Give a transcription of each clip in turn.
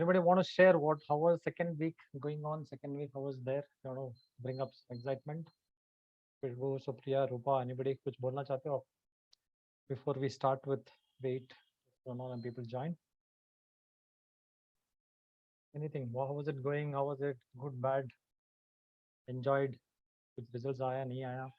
Anybody want to share how was second week going on? Second week, how was there? You want to bring up some excitement? Khushbu, Supriya, Rupa, anybody कुछ बोलना चाहते हो? Before we start with wait, and people join. Anything? How was it going? How was it? Good, bad? Enjoyed? कुछ results आया नहीं आया?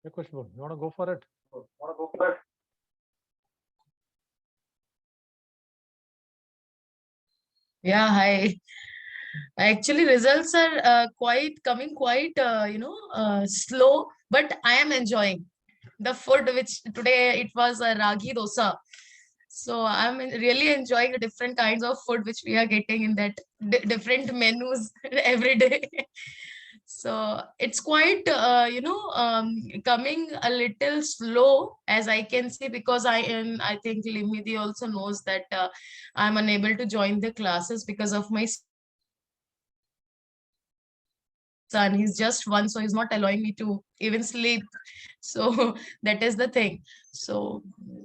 Hey, Khushbu, you want to go for it? Yeah, hi. Actually, results are coming quite slow, but I am enjoying the food, which today it was a ragi dosa. So I'm really enjoying the different kinds of food which we are getting in that different menus every day. So it's quite coming a little slow, as I can see, because I think Limidi also knows that I'm unable to join the classes because of my son. He's just one, so he's not allowing me to even sleep. So that is the thing. So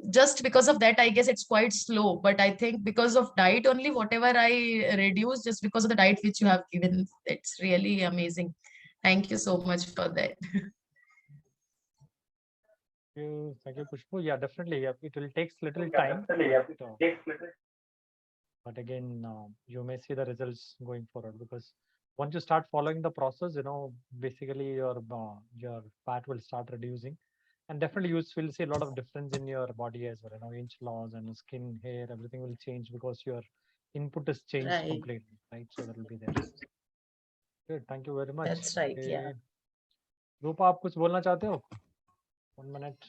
just because of that, I guess it's quite slow. But I think because of diet only, whatever I reduce, just because of the diet which you have given, it's really amazing. Thank you so much for that. Thank you, Khushbu. Yeah, definitely. Yeah, it will take little time. But again, you may see the results going forward, because once you start following the process, basically your fat will start reducing, and definitely you will see a lot of difference in your body as well. Inch loss and skin, hair, everything will change because your input is changed Right. completely, right? So that will be there. Good. Thank you very much. That's right. Yeah. रूपा, आप कुछ बोलना चाहते हो? 1 minute.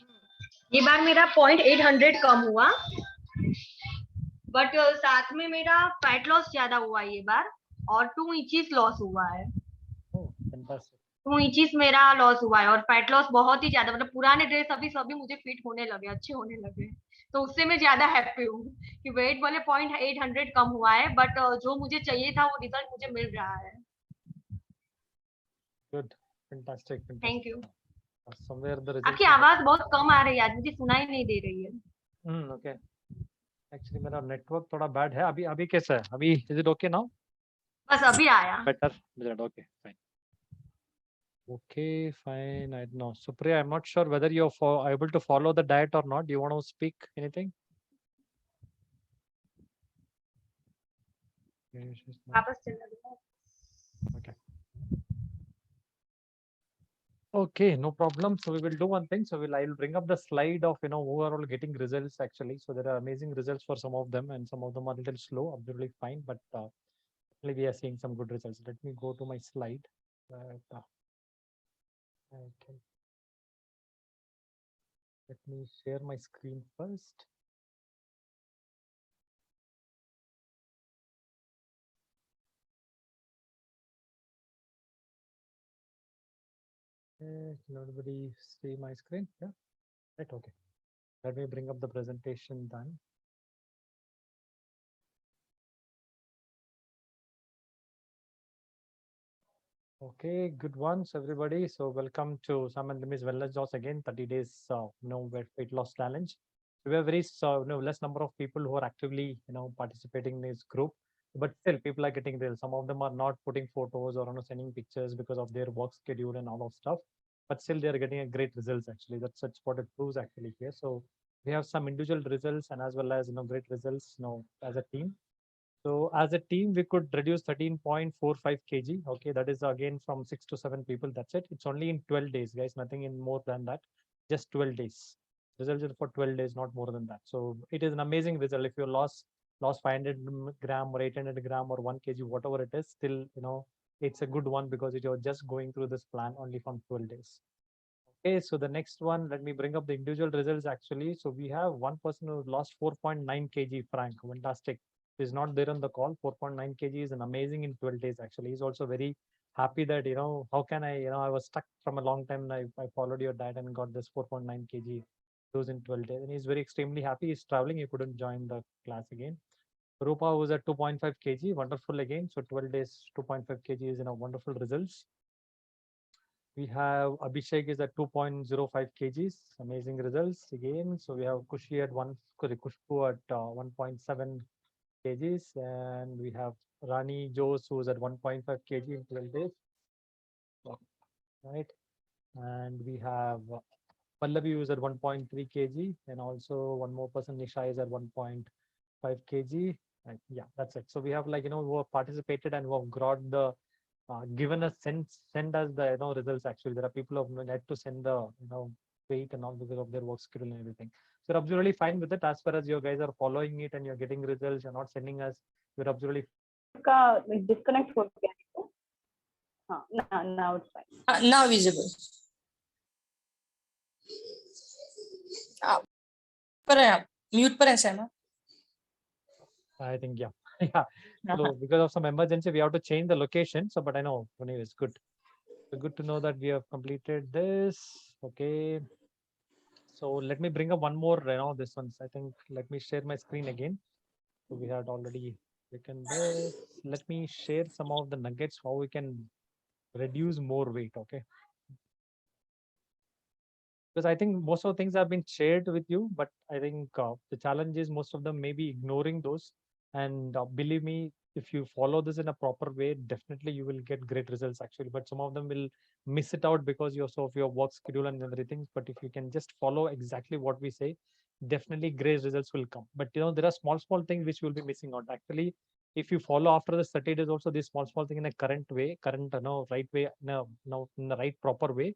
ये बार मेरा 0.800 कम हुआ, but साथ में मेरा फैट लॉस ज्यादा हुआ ये बार, और 2 इंचेस लॉस हुआ है। Oh, fantastic. 2 इंचेस मेरा लॉस हुआ है, और फैट लॉस बहुत ही ज्यादा, मतलब पुराने ड्रेस अभी सभी मुझे फिट होने लगे, अच्छे होने लगे, तो उससे मैं ज्यादा हैप्पी हूँ कि वेट बोले 0.800 कम हुआ है, बट जो मुझे चाहिए था वो रिजल्ट मुझे मिल रहा है। Good. Fantastic. Thank you. Somewhere the result. आपकी आवाज बहुत कम आ रही है आज, मुझे सुनाई नहीं दे रही है। Okay. Actually मेरा नेटवर्क थोड़ा बैड है। अभी कैसा है? अभी is it okay now? बस अभी आया। Better. Okay, fine. Okay, fine. I know. Supriya, I'm not sure whether you're able to follow the diet or not. Do you want to speak anything? वापस चलना दो। Okay. Okay, no problem. So we will do one thing. So I'll bring up the slide of who are all getting results actually. So there are amazing results for some of them, and some of them are a little slow, absolutely fine, but we are seeing some good results. Let me go to my slide. Okay. Let me share my screen first. Can everybody see my screen? Yeah. Right. Okay. Let me bring up the presentation then. Okay, good ones, everybody. So welcome to Sam and Limis Wellness Loss again, 30 days, weight loss challenge. So we have very less number of people who are actively, participating in this group, but still people are getting real. Some of them are not putting photos or sending pictures because of their work schedule and all of stuff, but still they are getting a great results actually. That's what it proves actually here. So we have some individual results and as well as, great results, as a team. So as a team, we could reduce 13.45 kg. Okay, that is again from 6 to 7 people. That's it. It's only in 12 days, guys. Nothing in more than that. Just 12 days. Resulted for 12 days, not more than that. So it is an amazing result. If you lost 500 gram or 800 gram or 1 kg, whatever it is, still it's a good one because you're just going through this plan only from 12 days. Okay, so the next one, let me bring up the individual results actually. So we have one person who lost 4.9 kg, Frank. Fantastic. He's not there on the call. 4.9 kg is an amazing in 12 days actually. He's also very happy that, how can I, I was stuck from a long time and I followed your diet and got this 4.9 kg lose in 12 days. And he's very extremely happy. He's traveling. He couldn't join the class again. Rupa was at 2.5 kg, wonderful again. So 12 days, 2.5 kg is wonderful results. We have Abhishek is at 2.05 kgs, amazing results again. So we have Kushi at Kushbu at 1.7 kgs, and we have Rani Jose who's at 1.5 kg in 12 days. Right, and we have Pallavi who's at 1.3 kg, and also one more person, Nisha, is at 1.5 kg. And yeah, that's it. So we have who have participated and who have got the given us send us the results. Actually, there are people who have had to send the weight and all because of their work schedule and everything. So you're absolutely fine with it as far as you guys are following it and you're getting results. You're not sending us. You're absolutely. Disconnect. Now it's fine. Now visible. Mute पर ऐसा है ना? I think yeah. Yeah. So because of some emergency, we have to change the location. So, but I know anyway, it's good. So good to know that we have completed this. Okay. So let me bring up one more. This one's. I think. Let me share my screen again. So we had already taken this. Let me share some of the nuggets how we can reduce more weight. Okay. Because I think most of the things have been shared with you, but I think the challenge is most of them may be ignoring those. And believe me, if you follow this in a proper way, definitely you will get great results actually. But some of them will miss it out because of your work schedule and everything. But if you can just follow exactly what we say, definitely great results will come. But there are small things which you will be missing out. Actually, if you follow after the 30 days also this small thing in a right way, in the right proper way,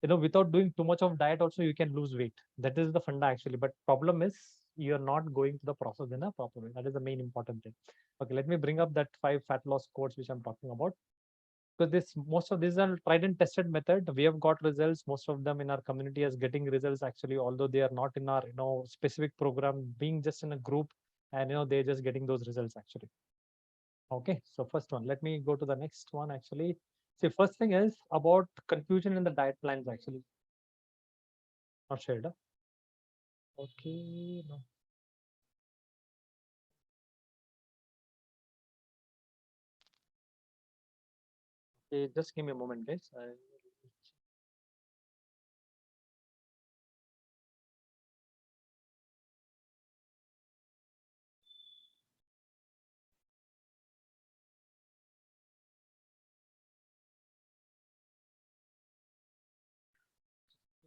without doing too much of diet also you can lose weight. That is the funda actually, but problem is you're not going to the process in a proper way. That is the main important thing. Okay, let me bring up that 5 fat loss codes which I'm talking about, because most of these are tried and tested method. We have got results. Most of them in our community is getting results actually, although they are not in our specific program, being just in a group, and they're just getting those results actually. Okay, so first one, let me go to the next one actually. See, first thing is about confusion in the diet plans actually. Not shared. Huh? Okay, no. Okay, just give me a moment, guys.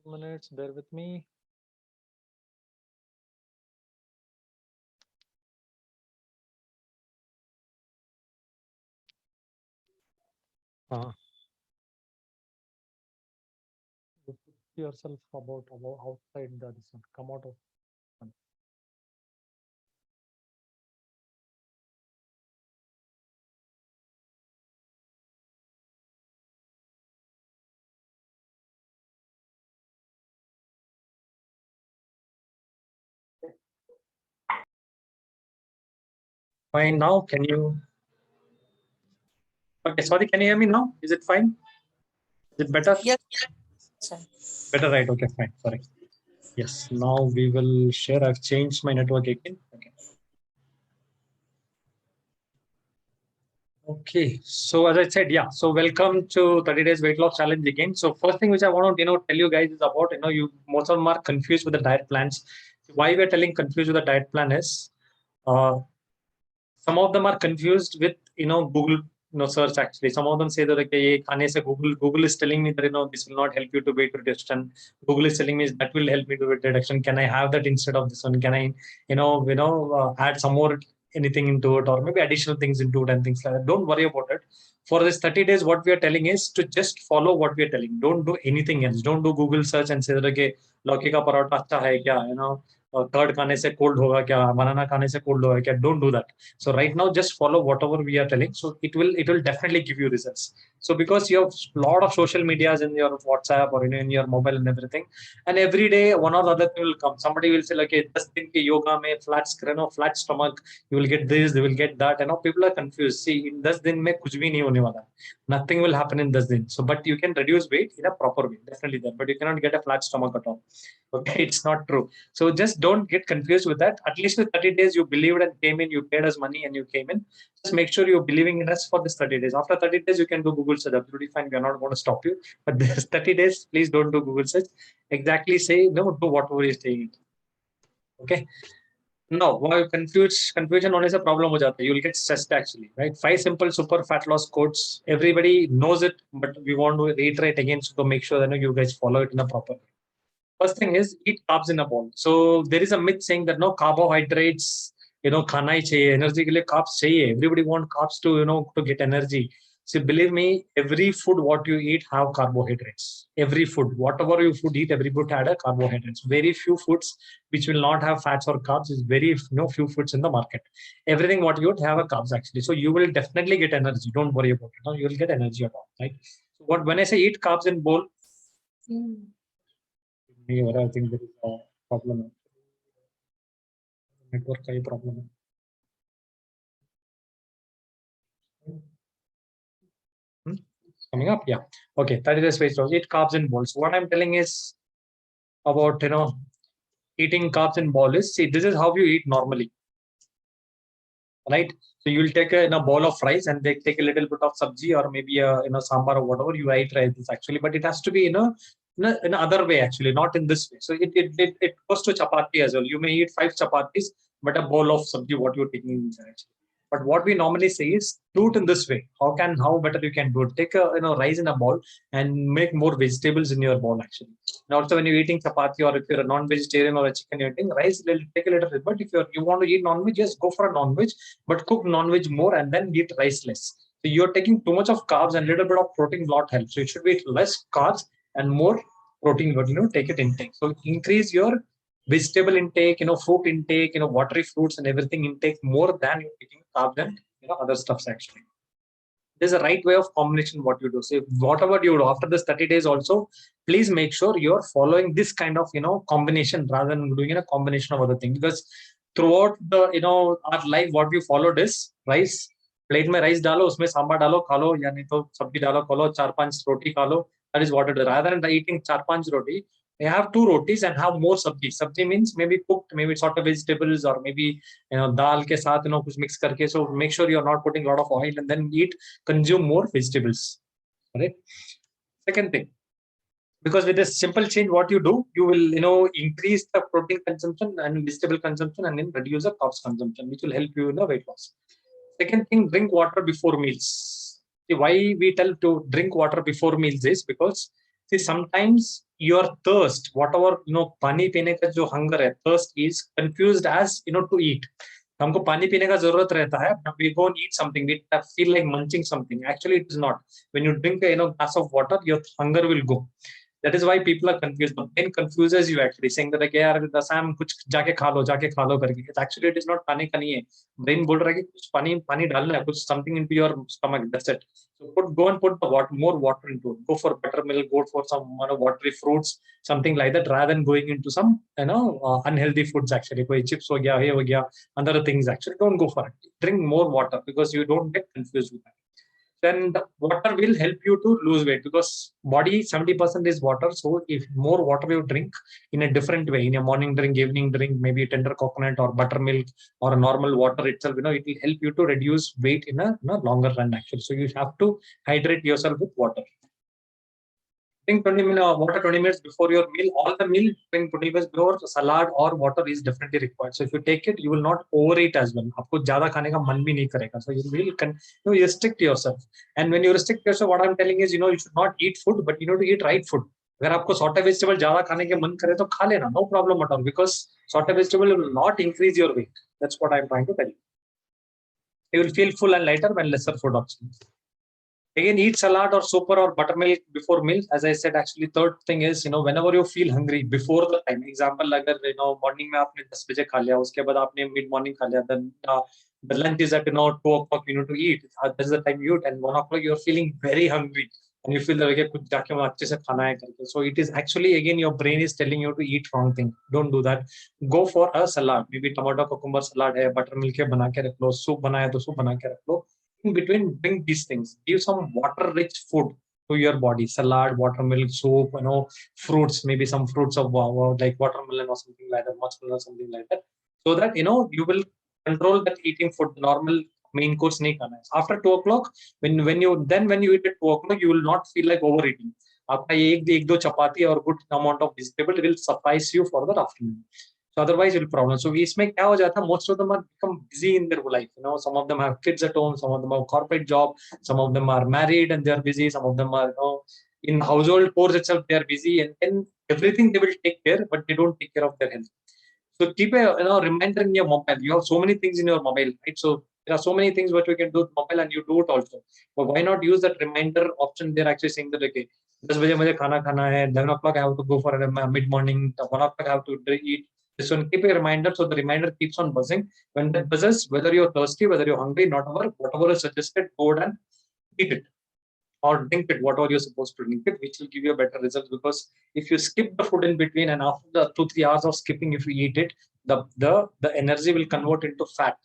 Minutes, bear with me. Put yourself about outside the sun. Come out of sun. Fine now. Can you? Okay, sorry. Can you hear me now? Is it fine? Is it better? Yes. Better, right? Okay, fine. Sorry. Yes. Now we will share. I've changed my network again. Okay. Okay, so as I said, yeah, so welcome to 30 days weight loss challenge again. So first thing which I want to tell you guys is about you most of them are confused with the diet plans. Why we're telling confused with the diet plan is some of them are confused with Google search actually. Some of them say that okay, Google is telling me that this will not help you to weight reduction. Google is telling me that will help me to weight reduction. Can I have that instead of this one? Can I add some more anything into it, or maybe additional things into it and things like that? Don't worry about it. For this 30 days, what we are telling is to just follow what we are telling. Don't do anything else. Don't do Google search and say that okay, लौकी का पराठा अच्छा है क्या, curd खाने से cold होगा क्या, banana खाने से cold होगा क्या? Don't do that. So right now, just follow whatever we are telling. So it will definitely give you results. So because you have a lot of social medias in your WhatsApp or in your mobile and everything, and every day one or the other thing will come. Somebody will say like, okay, 10 दिन के yoga में flat stomach, you will get this, they will get that. People are confused. See, in 10 दिन में कुछ भी नहीं होने वाला. Nothing will happen in 10 दिन. So, but you can reduce weight in a proper way, definitely that. But you cannot get a flat stomach at all. Okay, it's not true. So just don't get confused with that. At least for 30 days you believed and came in, you paid us money and you came in. Just make sure you're believing in us for this 30 days. After 30 days, you can do Google search. Absolutely fine. We're not going to stop you. But this 30 days, please don't do Google search. Exactly say no to whatever is saying. Okay. No, why confusion only is a problem ho jata hai. You'll get stressed actually, right? 5 simple super fat loss codes. Everybody knows it, but we want to reiterate again so to make sure that you guys follow it in a proper way. First thing is eat carbs in a bowl. So there is a myth saying that no carbohydrates, khana hi chahiye, energy ke liye carbs chahiye. Everybody want carbs to, to get energy. So believe me, every food what you eat have carbohydrates. Every food, whatever you food eat, every food had a carbohydrates. Very few foods which will not have fats or carbs is very few foods in the market. Everything what you would have a carbs actually. So you will definitely get energy. Don't worry about it. No, you will get energy at all, right? So when I say eat carbs in bowl, I think there is a problem. Network problem. Coming up, yeah. Okay, 30 days weight loss. Eat carbs in bowls. What I'm telling is about eating carbs in bowl is, see, this is how you eat normally, right? So you will take a bowl of rice and they take a little bit of sabji or maybe a sambar or whatever you eat rice actually, but it has to be in another way actually, not in this way. So it goes to chapati as well. You may eat 5 chapatis, but a bowl of sabji what you're taking inside actually. But what we normally say is do it in this way. How better you can do it? Take a rice in a bowl and make more vegetables in your bowl actually. And also when you're eating chapati or if you're a non-vegetarian or a chicken you're eating rice, take a little bit. But if you want to eat non-veg, just go for a non-veg, but cook non-veg more and then eat rice less. So you're taking too much of carbs and little bit of protein will not help. So it should be less carbs and more protein, but take it intake. So increase your vegetable intake, fruit intake, watery fruits and everything intake more than you're taking carbs and other stuffs actually. There's a right way of combination what you do. So whatever you do after this 30 days also, please make sure you're following this kind of combination rather than doing a combination of other things. Because throughout the our life, what we followed is rice. Plate mein rice dalo, usme sambar dalo, khalo, ya nahi to sabji dalo, khalo, 4-5 roti khalo. That is what it is. Rather than eating 4-5 roti, they have 2 rotis and have more sabji. Sabji means maybe cooked, maybe sort of vegetables or maybe dal ke saath kuch mix karke. So make sure you're not putting a lot of oil and then consume more vegetables. Right? Second thing, because with this simple change, what you do, you will increase the protein consumption and vegetable consumption and then reduce the carbs consumption, which will help you in the weight loss. Second thing, drink water before meals. See, why we tell to drink water before meals is because see sometimes your thirst, whatever pani pine ka jo hunger hai, thirst is confused as to eat. हमको पानी पीने का जरूरत रहता है, but we go and eat something, we feel like munching something. Actually, it is not. When you drink a glass of water, your hunger will go. That is why people are confused. The brain confuses you actually, saying that like, यार Sam कुछ जाके खा लो करके. Actually, it is not पानी का नहीं है. Brain बोल रहा है कि कुछ पानी डालना है, कुछ something into your stomach. That's it. So go and put the more water into it. Go for buttermilk. Go for some watery fruits, something like that, rather than going into some unhealthy foods. Actually, कोई chips हो गया, हो गया, other things. Actually, don't go for it. Drink more water because you don't get confused with that. Then the water will help you to lose weight because body 70% is water. So if more water you drink in a different way, in a morning drink, evening drink, maybe tender coconut or buttermilk or a normal water itself, it will help you to reduce weight in a longer run actually. So you have to hydrate yourself with water. Drink 20 minutes water 20 minutes before your meal. All the meal, drink 20 minutes before. Salad or water is definitely required. So if you take it, you will not overeat as well. आपको ज़्यादा खाने का मन भी नहीं करेगा. So you will you restrict yourself. And when you restrict yourself, what I'm telling is, you should not eat food, but you need to eat right food. अगर आपको salted vegetable ज़्यादा खाने के मन करे तो खा लेना, no problem at all. Because salted vegetable will not increase your weight. That's what I'm trying to tell you. You will feel full and lighter when lesser food options. Again, eat salad or super or buttermilk before meals. As I said, actually, third thing is, whenever you feel hungry before the time. Example, अगर morning में आपने 10 बजे खा लिया, उसके बाद आपने mid morning खा लिया, then the lunch is at 2 o'clock. You need to eat. That's the time you eat, and 1 o'clock you're feeling very hungry, and you feel that okay, कुछ जाके वहाँ अच्छे से खाना है करके. So it is actually again your brain is telling you to eat wrong thing. Don't do that. Go for a salad. Maybe tomato cucumber salad है, buttermilk है बना के रख लो, soup बनाया तो soup बना के रख लो. In between, drink these things. Give some water-rich food. to your body. Salad, buttermilk, soup, fruits, maybe some fruits of like watermelon or something like that, muskmelon or something like that. So that, you will control that eating food, normal main course nahi khana hai. After 2 o'clock, when you eat at 2 o'clock, you will not feel like overeating. आपका एक दो चपाती और good amount of vegetable will suffice you for the afternoon. So otherwise, it will problem. So इसमें क्या हो जाता है? Most of them are become busy in their life. Some of them have kids at home. Some of them have corporate job. Some of them are married and they are busy. Some of them are, in household chores itself they are busy, and everything they will take care, but they don't take care of their health. So keep a reminder in your mobile. You have so many things in your mobile, right? So there are so many things what you can do with mobile, and you do it also. But why not use that reminder option? They're actually saying that, okay, 10 बजे मुझे खाना खाना है, 11 o'clock I have to go for a mid morning, 1 o'clock I have to eat. This one, keep a reminder, so the reminder keeps on buzzing. When that buzzes, whether you're thirsty, whether you're hungry, whatever is suggested, go and eat it or drink it, whatever you're supposed to drink it, which will give you a better result. Because if you skip the food in between, and after the 2-3 hours of skipping, if you eat it, the energy will convert into fat.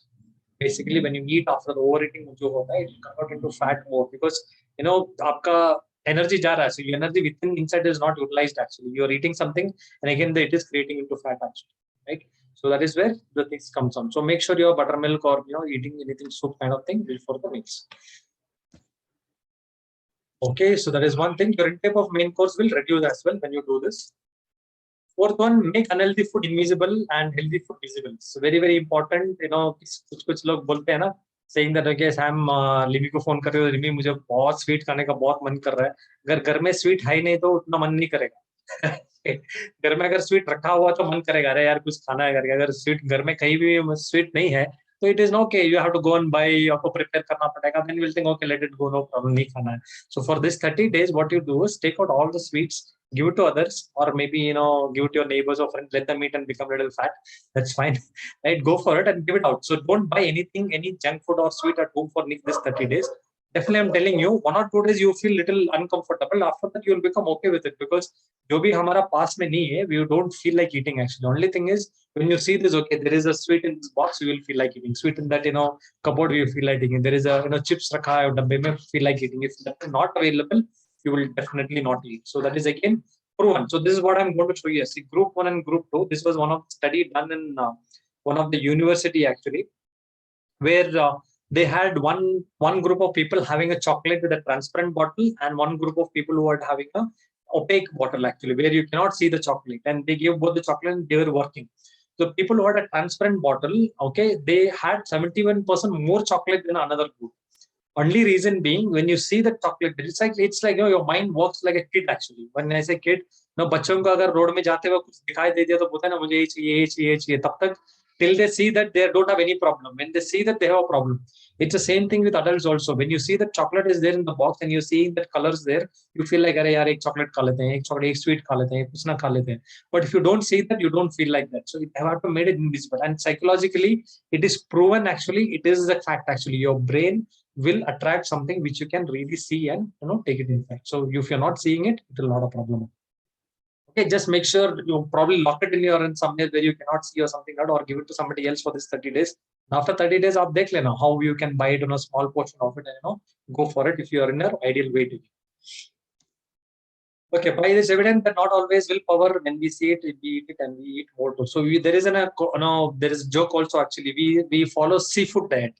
Basically, when you eat after the overeating, it will convert into fat more, because आपका energy जा रहा है, so your energy within inside is not utilized actually. You are eating something, and again it is creating into fat actually, right? So that is where the things comes on. So make sure your buttermilk or eating anything soup kind of thing before the meals. Okay, so that is one thing. Your intake of main course will reduce as well when you do this. Fourth one, make unhealthy food invisible and healthy food visible. So very, very important. कुछ लोग बोलते हैं ना, saying that, okay, Sam, लिमी को phone कर रहे हो, लिमी मुझे बहुत स्वीट खाने का बहुत मन कर रहा है. अगर घर में स्वीट है ही नहीं तो उतना मन नहीं करेगा. घर में अगर स्वीट रखा हुआ तो मन करेगा, अरे यार कुछ खाना है करके. अगर स्वीट घर में कहीं भी स्वीट नहीं है, so it is okay, you have to go and buy, आपको prepare करना पड़ेगा. Then you will think, okay, let it go, no problem, नहीं खाना है. So for this 30 days, what you do is take out all the sweets, give it to others, or maybe give it to your neighbors or friends, let them eat and become a little fat. That's fine, right? Go for it and give it out. So don't buy anything, any junk food or sweet at home for this 30 days. Definitely, I'm telling you, 1 or 2 days you feel little uncomfortable. After that, you will become okay with it, because जो भी हमारा पास में नहीं है, we don't feel like eating actually. The only thing is, when you see this, okay, there is a sweet in this box, you will feel like eating. Sweet in that cupboard, you feel like eating. There is a chips रखा है डब्बे में, feel like eating. If that is not available, you will definitely not eat. So that is again proven. So this is what I'm going to show you. See, group 1 and group 2. This was one of the study done in one of the university actually, where they had one group of people having a chocolate with a transparent bottle, and one group of people who were having a opaque bottle actually, where you cannot see the chocolate, and they gave both the chocolate and they were working. So people who had a transparent bottle, okay, they had 71% more chocolate than another group. Only reason being, when you see the chocolate, it's like your mind works like a kid actually. When I say kid, बच्चों को अगर road में जाते हुए कुछ दिखाई दे दिया तो बोलते हैं ना, मुझे ये चाहिए, तब तक till they see that they don't have any problem. When they see that they have a problem, it's the same thing with adults also. When you see that chocolate is there in the box and you see that colors there, you feel like, अरे यार एक chocolate खा लेते हैं, एक sweet खा लेते हैं, कुछ ना खा लेते हैं. But if you don't see that, you don't feel like that. So you have to make it invisible. And psychologically, it is proven actually. It is a fact actually. Your brain will attract something which you can really see and take it in fact. So if you're not seeing it, it will not a problem. Okay, just make sure you probably lock it in your in somewhere where you cannot see or something like that, or give it to somebody else for this 30 days. After 30 days, आप देख लेना how you can buy it on a small portion of it and go for it if you are in your ideal weight. Okay, by this evidence that not always willpower, when we see it, we eat it and we eat more too. So there is there is joke also actually. We follow seafood diet.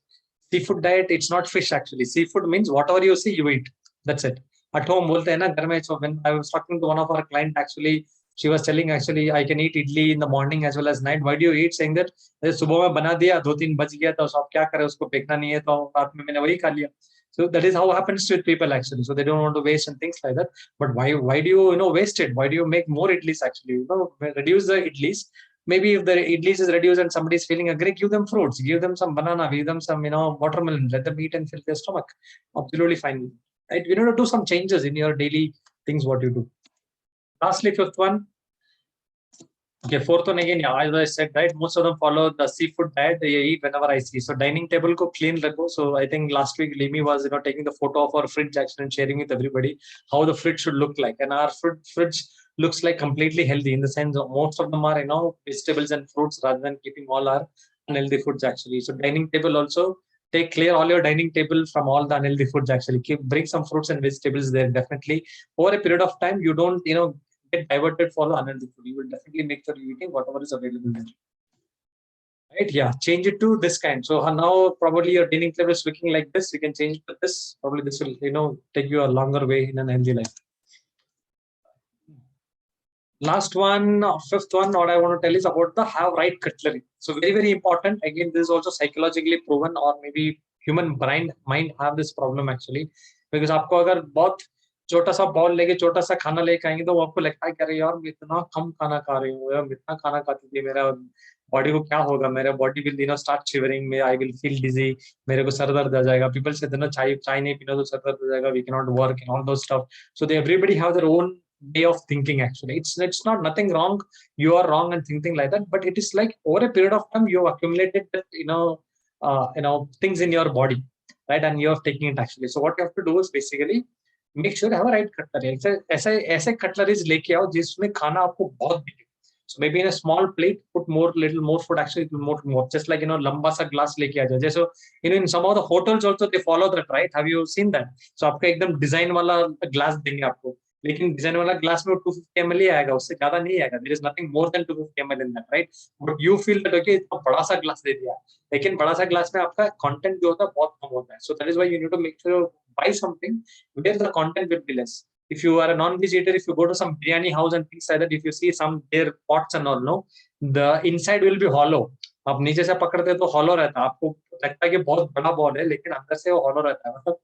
Seafood diet, it's not fish actually. Seafood means whatever you see, you eat. That's it. At home, बोलते हैं ना घर में. So when I was talking to one of our client actually, she was telling actually I can eat idli in the morning as well as night. Why do you eat? Saying that सुबह में बना दिया, 2-3 बज गया तो अब क्या करें, उसको फेंकना नहीं है तो रात में मैंने वही खा लिया. So that is how happens with people actually. So they don't want to waste and things like that. But why do you waste it? Why do you make more idlis actually? Reduce the idlis. Maybe if the idlis is reduced and somebody is feeling hungry, give them fruits, give them some banana, give them some watermelon, let them eat and fill their stomach. Absolutely fine. Right? You need to do some changes in your daily things what you do. Lastly, fifth one. Okay, fourth one again, yeah, as I said, right, most of them follow the seafood diet. They eat whenever I see. So dining table ko clean rakho. So I think last week Limi was taking the photo of our fridge actually and sharing with everybody how the fridge should look like. And our fridge looks like completely healthy in the sense of most of them are vegetables and fruits rather than keeping all our unhealthy foods actually. So dining table also, take clear all your dining table from all the unhealthy foods. Actually, bring some fruits and vegetables there. Definitely, over a period of time, you don't get diverted for the unhealthy food. You will definitely make sure you're eating whatever is available there. Right? Yeah, change it to this kind. So now probably your dining table is looking like this. You can change it to this. Probably this will take you a longer way in an healthy life. Last one, fifth one, what I want to tell is about the have right cutlery. So very, very important. Again, this is also psychologically proven, or maybe human mind have this problem actually. Because आपको अगर बहुत छोटा सा ball लेके छोटा सा खाना लेके आएंगे तो वो आपको लगता है कि यार मैं इतना कम खाना खा रही हूँ, यार इतना खाना खाती थी, मेरा बॉडी को क्या होगा, मेरा बॉडी विल स्टार्ट शिवरिंग, में आई विल फील डिजी, मेरे को सर दर्द आ जाएगा. पीपल से चाय नहीं पीना तो सर दर्द हो जाएगा, we can not work and all those stuff. So they everybody have their own way of thinking. Actually, it's not nothing wrong, you are wrong and thinking like that, but it is like over a period of time you have accumulated that things in your body, right, and you are taking it actually. So what you have to do is basically make sure you have a right cutlery. ऐसे cutleries लेके आओ जिसमें खाना आपको बहुत दिखे. So maybe in a small plate put little more food, actually more, just like लंबा सा glass लेके आ जाओ. जैसे in some of the hotels also they follow that, right? Have you seen that? So आपका एकदम डिजाइन वाला glass देंगे आपको, लेकिन डिजाइन वाला ग्लास में 250 ml ही आएगा, उससे ज्यादा नहीं आएगा. There is nothing more than 250 ml in that, right? But you feel that okay इतना बड़ा सा ग्लास दे दिया, लेकिन बड़ा सा ग्लास में आपका कंटेंट जो होता है बहुत कम होता है. So that is why you need to make sure you buy something where the content will be less. If you are a non-veg eater, if you go to some biryani house and things like that, if you see some their pots and all, no, the inside will be hollow. आप नीचे से पकड़ते तो hollow रहता है, आपको लगता है कि बहुत बड़ा बॉल है, लेकिन अंदर से वो hollow रहता है. मतलब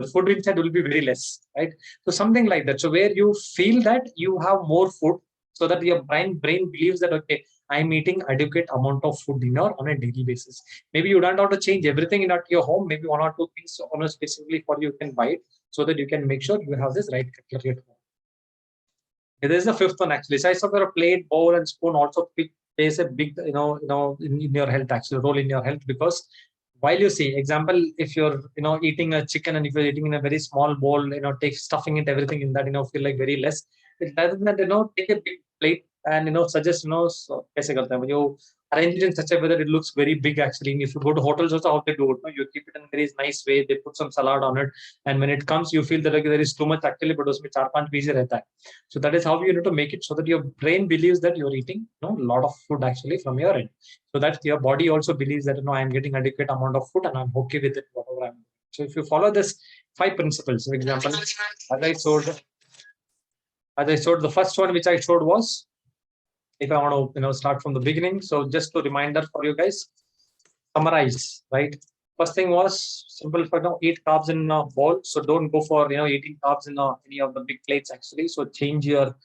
the food inside will be very less, right? So something like that. So where you feel that you have more food, so that your brain believes that okay, I'm eating adequate amount of food on a daily basis. Maybe you don't have to change everything in at your home. Maybe one or two things specifically for you can buy it, so that you can make sure you have this right cutlery at home. This is the fifth one actually. Size of your plate, bowl, and spoon also plays a big in your health, actually role in your health. Because while you see example, if you're eating a chicken and if you're eating in a very small bowl, take stuffing it everything in that, feel like very less. Rather than take a big plate and suggest so kaise karte hain, you arrange it in such a way that it looks very big actually. And if you go to hotels also, how they do it, you keep it in a very nice way, they put some salad on it, and when it comes you feel that okay, there is too much actually, but usme 4-5 pieces rehta hai. So that is how you need to make it, so that your brain believes that you're eating a lot of food actually from your end, so that your body also believes that I'm getting adequate amount of food and I'm okay with it whatever I'm doing. So if you follow this 5 principles, for example, as I showed, the first one which I showed was, if I want to start from the beginning, so just a reminder for you guys, summarize, right? First thing was simple, for eat carbs in a bowl. So don't go for eating carbs in any of the big plates actually. So change your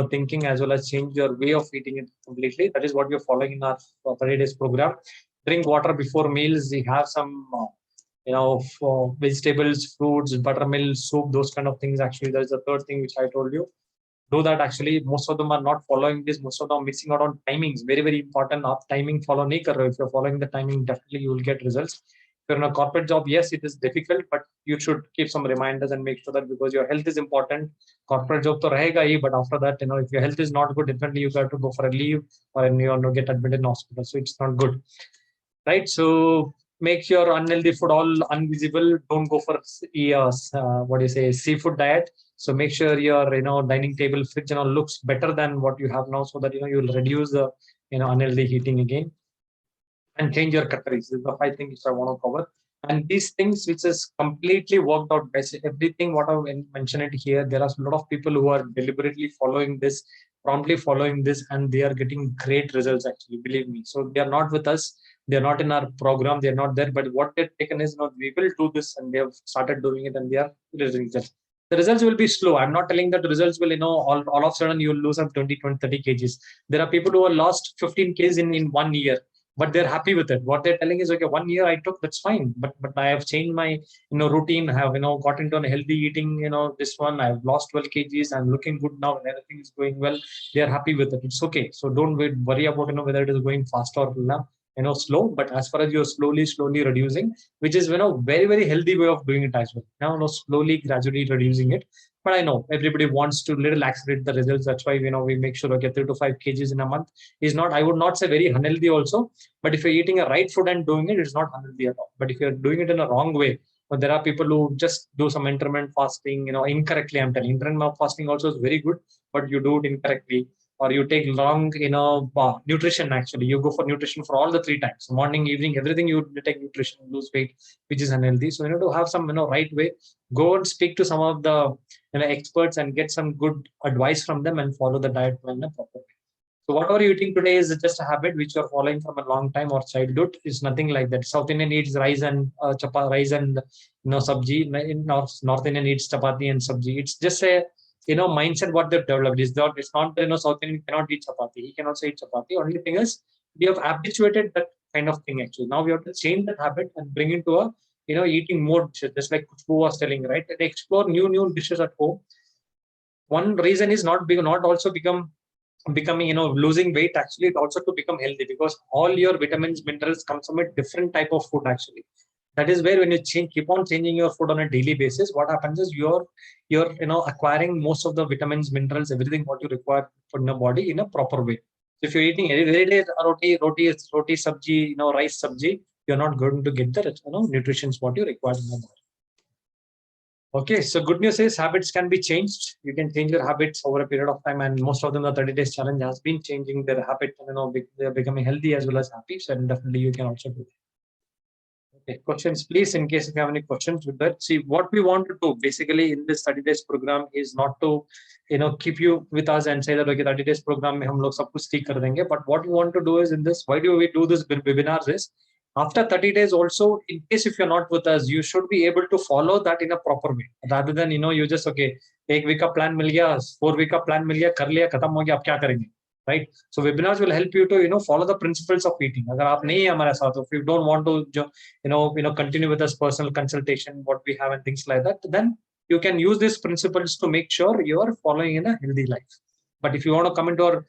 thinking as well as change your way of eating it completely. That is what you're following in our 30 days program. Drink water before meals. We have some vegetables, fruits, buttermilk, soup, those kind of things actually. That is the third thing which I told you. Do that actually. Most of them are not following this. Most of them are missing out on timings. Very, very important. Aap timing follow nahi kar rahe ho. If you're following the timing, definitely you will get results. If you're in a corporate job, yes, it is difficult, but you should keep some reminders and make sure that, because your health is important. Corporate job to rahega hi, but after that, if your health is not good, definitely you got to go for a leave or get admitted in hospital. So it's not good, right? So make your unhealthy food all invisible. Don't go for seafood diet. So make sure your dining table, fridge looks better than what you have now, so that you will reduce the unhealthy eating again. And change your cutleries. These are the 5 things I want to cover. And these things which is completely worked out, basically everything what I mentioned it here, there are a lot of people who are deliberately following this, promptly following this, and they are getting great results actually, believe me. So they are not with us, they are not in our program, they are not there, but what they've taken is we will do this, and they have started doing it, and they are results. The results will be slow. I'm not telling that the results will, all of a sudden you will lose up 20, 30 kgs. There are people who have lost 15 kgs in 1 year, but they're happy with it. What they're telling is, okay, 1 year I took, that's fine, but I have changed my routine. I have got into a healthy eating. This one I've lost 12 kgs. I'm looking good now, and everything is going well. They are happy with it. It's okay. So don't worry about whether it is going fast or not. slow, but as far as you're slowly reducing, which is very healthy way of doing it as well. Slowly, gradually reducing it. But I know everybody wants to little accelerate the results. That's why we make sure we get 3 to 5 kgs in a month. Is not, I would not say very unhealthy also, but if you're eating a right food and doing it, it's not unhealthy at all. But if you're doing it in a wrong way, but there are people who just do some intermittent fasting, incorrectly. I'm telling you, intermittent fasting also is very good, but you do it incorrectly, or you take long, nutrition. Actually, you go for nutrition for all the 3 times, morning, evening, everything. You take nutrition, lose weight, which is unhealthy. So to have some, right way. Go and speak to some of the experts and get some good advice from them and follow the diet plan in a proper way. So whatever you're eating today is just a habit which you're following from a long time or childhood. Is nothing like that. South Indian eats rice and rice and sabji. In North Indian eats chapati and sabji. It's just a mindset what they've developed. It's not South Indian cannot eat chapati. He can also eat chapati. Only thing is we have habituated that kind of thing actually. Now we have to change that habit and bring into a eating more dishes, just like Kushbu was telling, right? And explore new dishes at home. One reason is not also becoming losing weight. Actually, it also to become healthy, because all your vitamins, minerals comes from a different type of food actually. That is where when you keep on changing your food on a daily basis, what happens is you're acquiring most of the vitamins, minerals, everything what you require for the body in a proper way. So if you're eating every day roti sabji, rice sabji, you're not going to get the nutrition what you require in the body. Okay, so good news is habits can be changed. You can change your habits over a period of time, and most of them, the 30 days challenge has been changing their habit, and they're becoming healthy as well as happy. So definitely you can also do that. Okay, questions, please, in case if you have any questions with that. See, what we want to do basically in this 30 days program is not to, keep you with us and say that, okay, 30 days program mein hum log sab kuch theek kar denge. But what we want to do is in this, why do we do this webinars is, after 30 days also, in case if you're not with us, you should be able to follow that in a proper way. Rather than, you just, okay, 1 week ka plan mil gaya, 4 week ka plan mil gaya, kar liya, khatam ho gaya, ab kya karenge? Right? So webinars will help you to, follow the principles of eating. Agar aap nahi hai hamare saath, if you don't want to, continue with us personal consultation, what we have and things like that, then you can use these principles to make sure you are following in a healthy life. But if you want to come into our,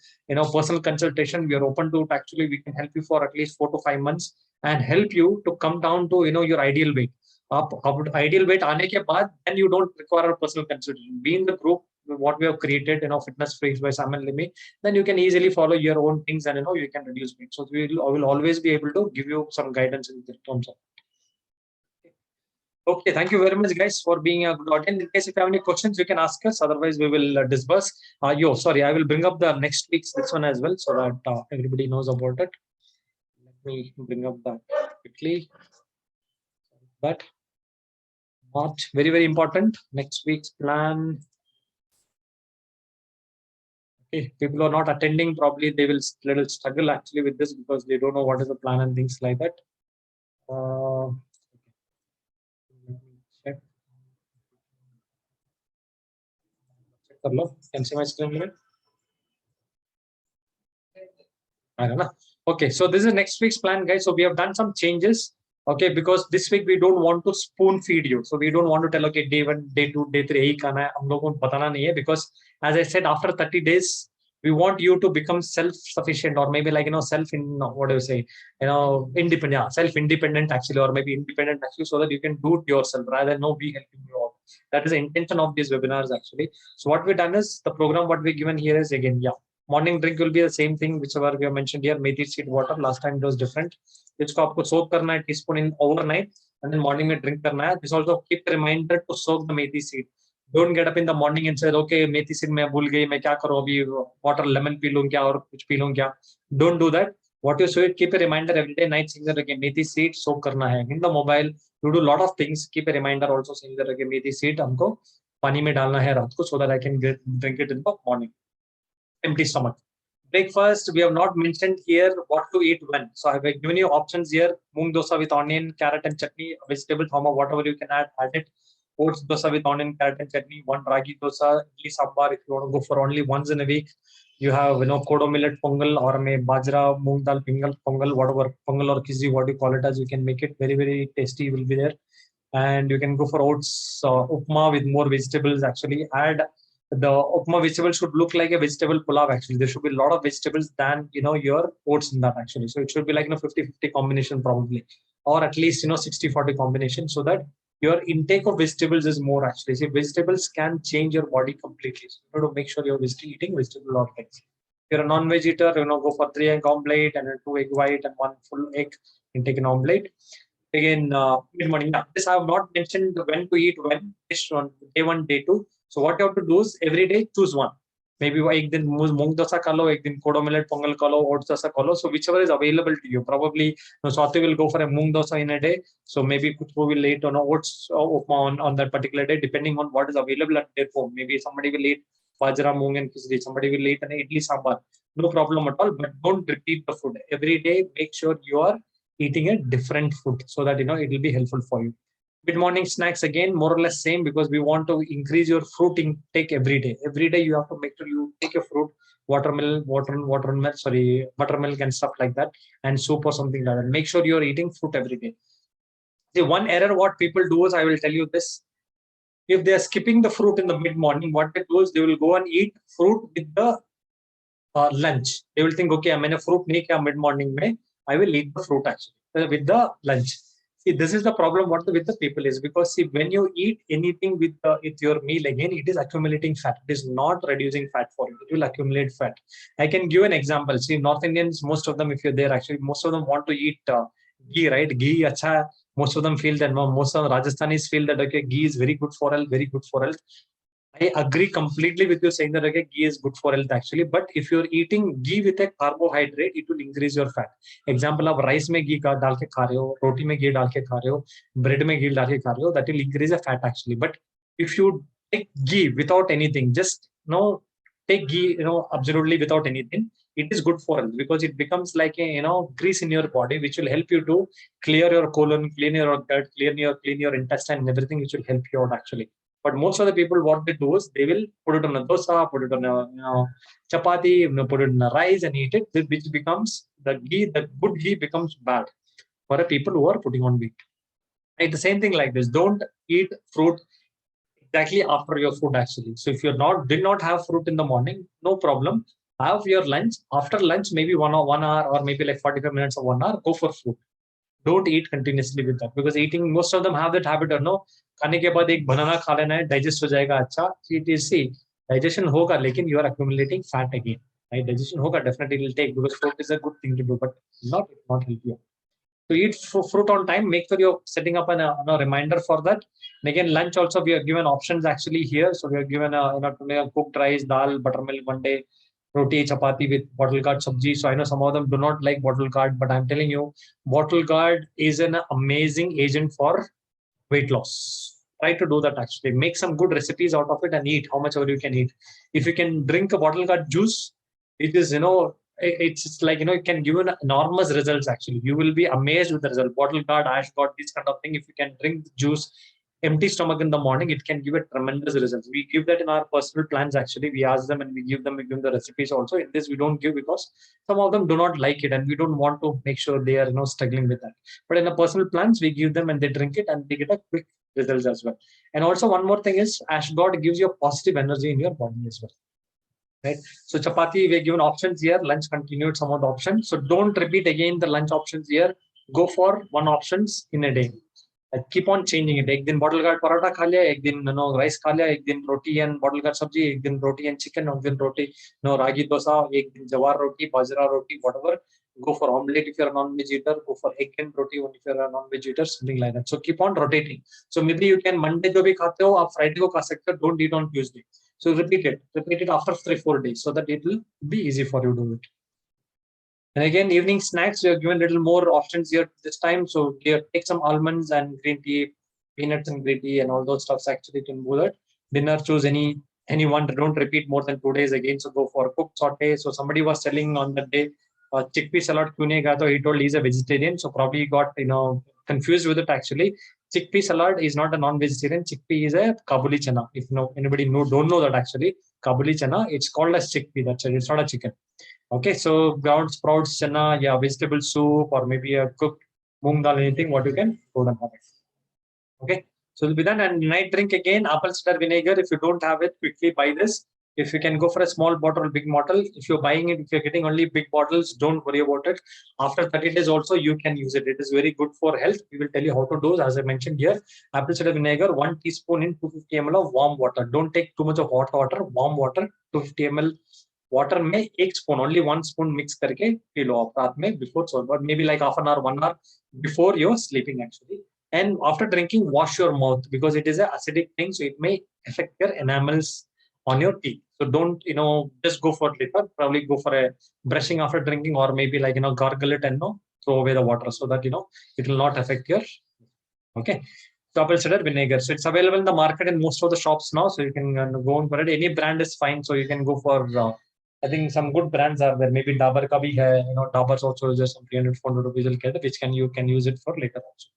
personal consultation, we are open to it. Actually, we can help you for at least 4 to 5 months and help you to come down to, your ideal weight. Ideal weight aane ke baad, then you don't require a personal consultation. Be in the group, what we have created, Fitness Freaks by Sam and Limi, then you can easily follow your own things and, you can reduce weight. So I will always be able to give you some guidance in terms of. Okay, thank you very much, guys, for being a good audience. In case if you have any questions, you can ask us. Otherwise, we will disperse. I will bring up the next week's this one as well, so that everybody knows about it. Let me bring up that quickly. But March, very important. Next week's plan. Okay, people who are not attending, probably they will little struggle actually with this because they don't know what is the plan and things like that. Can see my screen? I don't know. Okay, so this is next week's plan, guys. So we have done some changes. Okay, because this week we don't want to spoon feed you. So we don't want to tell, okay, day 1, day 2, day 3, because as I said, after 30 days, we want you to become self-sufficient, or maybe like, independent, self-independent actually, or maybe independent actually, so that you can do it yourself rather than be helping you out. That is the intention of these webinars actually. So what we've done is, the program what we're given here is again, morning drink will be the same thing, whichever we have mentioned here, methi seed water. Last time it was different. इसको आपको soak करना है teaspoon in overnight, and then morning में drink करना है. This also keep a reminder to soak the methi seed. Don't get up in the morning and say, okay, methi seed मैं भूल गई, मैं क्या करूँ अभी, water lemon पी लूँ क्या और कुछ पी लूँ क्या? Don't do that. What you say, keep a reminder every day night saying that again methi seed soak करना है. In the mobile, you do a lot of things. Keep a reminder also saying that again methi seed हमको पानी में डालना है रात को, so that I can drink it in the morning. Empty stomach. Breakfast, we have not mentioned here what to eat when. So I have given you options here: moong dosa with onion, carrot and chutney, vegetable form, whatever you can add it. Oats dosa with onion, carrot and chutney, one ragi dosa, idli sambar. If you want to go for only once in a week, you have kodo millet pongal, or may bajra moong dal pongal, whatever pongal or kizzi, what you call it as, you can make it very, very tasty, will be there. And you can go for oats upma with more vegetables. Actually, add the upma vegetable should look like a vegetable pulav. Actually, there should be a lot of vegetables than your oats in that actually. So it should be like 50-50 combination probably, or at least 60-40 combination, so that your intake of vegetables is more actually. See, vegetables can change your body completely. So you have to make sure you're eating vegetable or things. If you're a non-veg eater, go for 3 egg omelette and a 2 egg white and 1 full egg and take an omelette. Again, mid-morning. Now, this I have not mentioned when to eat when. This on day 1, day 2. So what you have to do is every day choose one. Maybe एक दिन मूंग dosa खा लो, एक दिन कोडो millet pongal खा लो, oats dosa खा लो. So whichever is available to you. Probably Swati will go for a moong dosa in a day. So maybe Kuchbu will eat oats on that particular day, depending on what is available at their home. Maybe somebody will eat bajra, moong and khichdi. Somebody will eat an idli sambar. No problem at all. But don't repeat the food every day. Make sure you are eating a different food so that it will be helpful for you. Mid-morning snacks again more or less same, because we want to increase your fruit intake every day. Every day you have to make sure you take a fruit, buttermilk and stuff like that, and soup or something like that. Make sure you're eating fruit every day. The one error what people do is, I will tell you this, if they are skipping the fruit in the mid-morning, what they do is they will go and eat fruit with the lunch. They will think, okay, I'm in a fruit mid-morning, I will eat the fruit actually with the lunch. See, this is the problem with the people is, because see, when you eat anything with your meal again, it is accumulating fat. It is not reducing fat for you. It will accumulate fat. I can give an example. See, North Indians, most of them, if you're there, actually, most of them want to eat ghee, right? Ghee, acha. Most of them feel that, most of the Rajasthanis feel that, okay, ghee is very good for health, very good for health. I agree completely with you saying that, okay, ghee is good for health actually, but if you're eating ghee with a carbohydrate, it will increase your fat. Example of rice mein ghee dal ke kha rahe ho, roti mein ghee dal ke kha rahe ho, bread mein ghee dal ke kha rahe ho, that will increase the fat actually. But if you take ghee without anything, just take ghee, absolutely without anything, it is good for health, because it becomes like a grease in your body, which will help you to clear your colon, clean your gut, clean your intestine and everything, which will help you out actually. But most of the people, what they do is they will put it on a dosa, put it on a chapati, put it in a rice and eat it, which becomes the good ghee becomes bad for the people who are putting on weight. Right? The same thing like this. Don't eat fruit exactly after your food actually. So if you did not have fruit in the morning, no problem. Have your lunch. After lunch, maybe 1 hour or maybe like 45 minutes or 1 hour, go for fruit. Don't eat continuously with that, because eating, most of them have that habit or no, खाने के बाद एक banana खा लेना है, digest हो जाएगा अच्छा. It is, see, digestion होगा, लेकिन you are accumulating fat again. Right? Digestion होगा, definitely it will take, because fruit is a good thing to do, but not help you. To eat fruit on time, make sure you're setting up a reminder for that. And again, lunch also we are given options actually here. So we are given a cooked rice, dal, buttermilk one day, roti, chapati with bottle gourd sabji. So I know some of them do not like bottle gourd, but I'm telling you, bottle gourd is an amazing agent for weight loss. Try to do that actually. Make some good recipes out of it and eat how much ever you can eat. If you can drink a bottle gourd juice, it is, it's like, it can give you enormous results actually. You will be amazed with the result. Bottle gourd, ash gourd, this kind of thing. If you can drink juice, empty stomach in the morning, it can give a tremendous results. We give that in our personal plans actually. We ask them and we give them the recipes also. In this we don't give, because some of them do not like it and we don't want to make sure they are struggling with that. But in the personal plans, we give them and they drink it and they get a quick results as well. And also one more thing is, ash gourd gives you a positive energy in your body as well. Right? So chapati, we're given options here. Lunch continued some of the options. So don't repeat again the lunch options here. Go for one options in a day. Keep on changing it. एक दिन bottle gourd paratha खा लिया, एक दिन rice खा लिया, एक दिन roti and bottle gourd sabji, एक दिन roti and chicken, एक दिन roti ragi dosa, एक दिन jawar roti, bajra roti, whatever. Go for omelette if you're a non-veg eater. Go for egg and roti if you're a non-veg eater, something like that. So keep on rotating. So maybe you can Monday जो भी खाते हो, आप Friday को खा सकते हो. Don't eat on Tuesday. So repeat it after 3-4 days, so that it will be easy for you to do it. And again, evening snacks, we are given a little more options here this time. So here, take some almonds and green tea, peanuts and green tea and all those stuffs actually can do that. Dinner, choose any one. Don't repeat more than 2 days again. So go for cooked saute. So somebody was telling on that day, chickpea salad kyun nahi kha, so he told he's a vegetarian. So probably he got confused with it actually. Chickpea salad is not a non-vegetarian. Chickpea is a Kabuli chana. If anybody don't know that actually, Kabuli chana, it's called as chickpea. That's it. It's not a chicken. Okay, so ground sprouts, chana, yeah, vegetable soup, or maybe a cooked moong dal, anything, what you can go and have it. Okay, So it'll be done. And night drink again, apple cider vinegar. If you don't have it, quickly buy this. If you can go for a small bottle or big bottle, if you're buying it, if you're getting only big bottles, don't worry about it. After 30 days also, you can use it. It is very good for health. We will tell you how to dose. As I mentioned here, apple cider vinegar, 1 teaspoon in 250 ml of warm water. Don't take too much of hot water, warm water, 250 ml water में 1 spoon, only 1 spoon mix करके P low आप रात में before so, but maybe like half an hour, 1 hour before you're sleeping actually. And after drinking, wash your mouth because it is an acidic thing, so it may affect your enamels on your teeth. So don't, just go for liquor. Probably go for a brushing after drinking, or maybe like, gargle it and throw away the water so that, it will not affect your, okay. So apple cider vinegar. So it's available in the market in most of the shops now. So you can go on for it. Any brand is fine. So you can go for, I think some good brands are there. Maybe Dabur ka bhi hai, Dabur's also is just some 300, 400 rupees will get it, which you can use it for later also.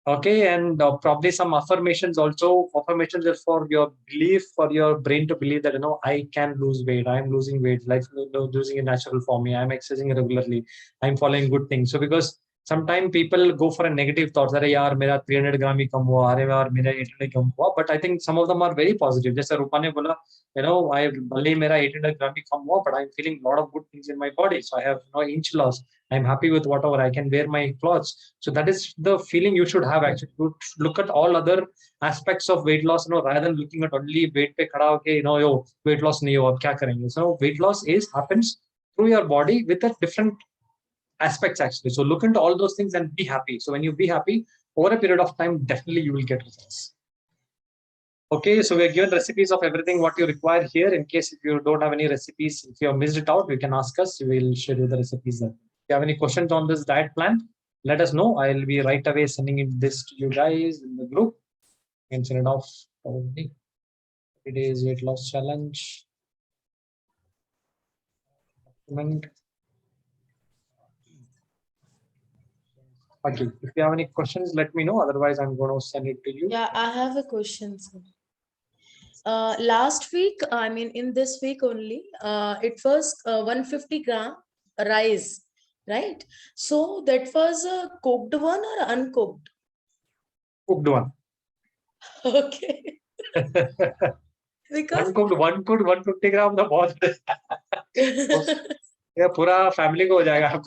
Okay, and probably some affirmations also. Affirmations are for your belief, for your brain to believe that, I can lose weight. I'm losing weight. Life losing a natural for me. I'm exercising regularly. I'm following good things. So because sometimes people go for a negative thoughts. Arey yaar, mera 300 gram hi kam hua. Arey yaar, mera 800 kam hua. But I think some of them are very positive. Just Rupa ne bola, I bale mera 800 gram hi kam hua, but I'm feeling a lot of good things in my body. So I have inch loss. I'm happy with whatever. I can wear my clothes. So that is the feeling you should have actually. To look at all other aspects of weight loss, rather than looking at only weight pe khada hoke, yo, weight loss nahi ho, ab kya karenge. So weight loss happens through your body with a different aspects actually. So look into all those things and be happy. So when you be happy over a period of time, definitely you will get results. Okay, so we're given recipes of everything what you require here. In case if you don't have any recipes, if you have missed it out, you can ask us. We'll share you the recipes then. If you have any questions on this diet plan, let us know. I'll be right away sending this to you guys in the group. You can send it off probably. It is weight loss challenge. Document. Okay, if you have any questions, let me know. Otherwise, I'm going to send it to you. Yeah, I have a question, sir. Last week, I mean, in this week only, it was 150 gram rice, right? So that was a cooked one or uncooked? Cooked one. Okay. Because Uncooked, 150 gram the बहुत ये पूरा family को हो जाएगा.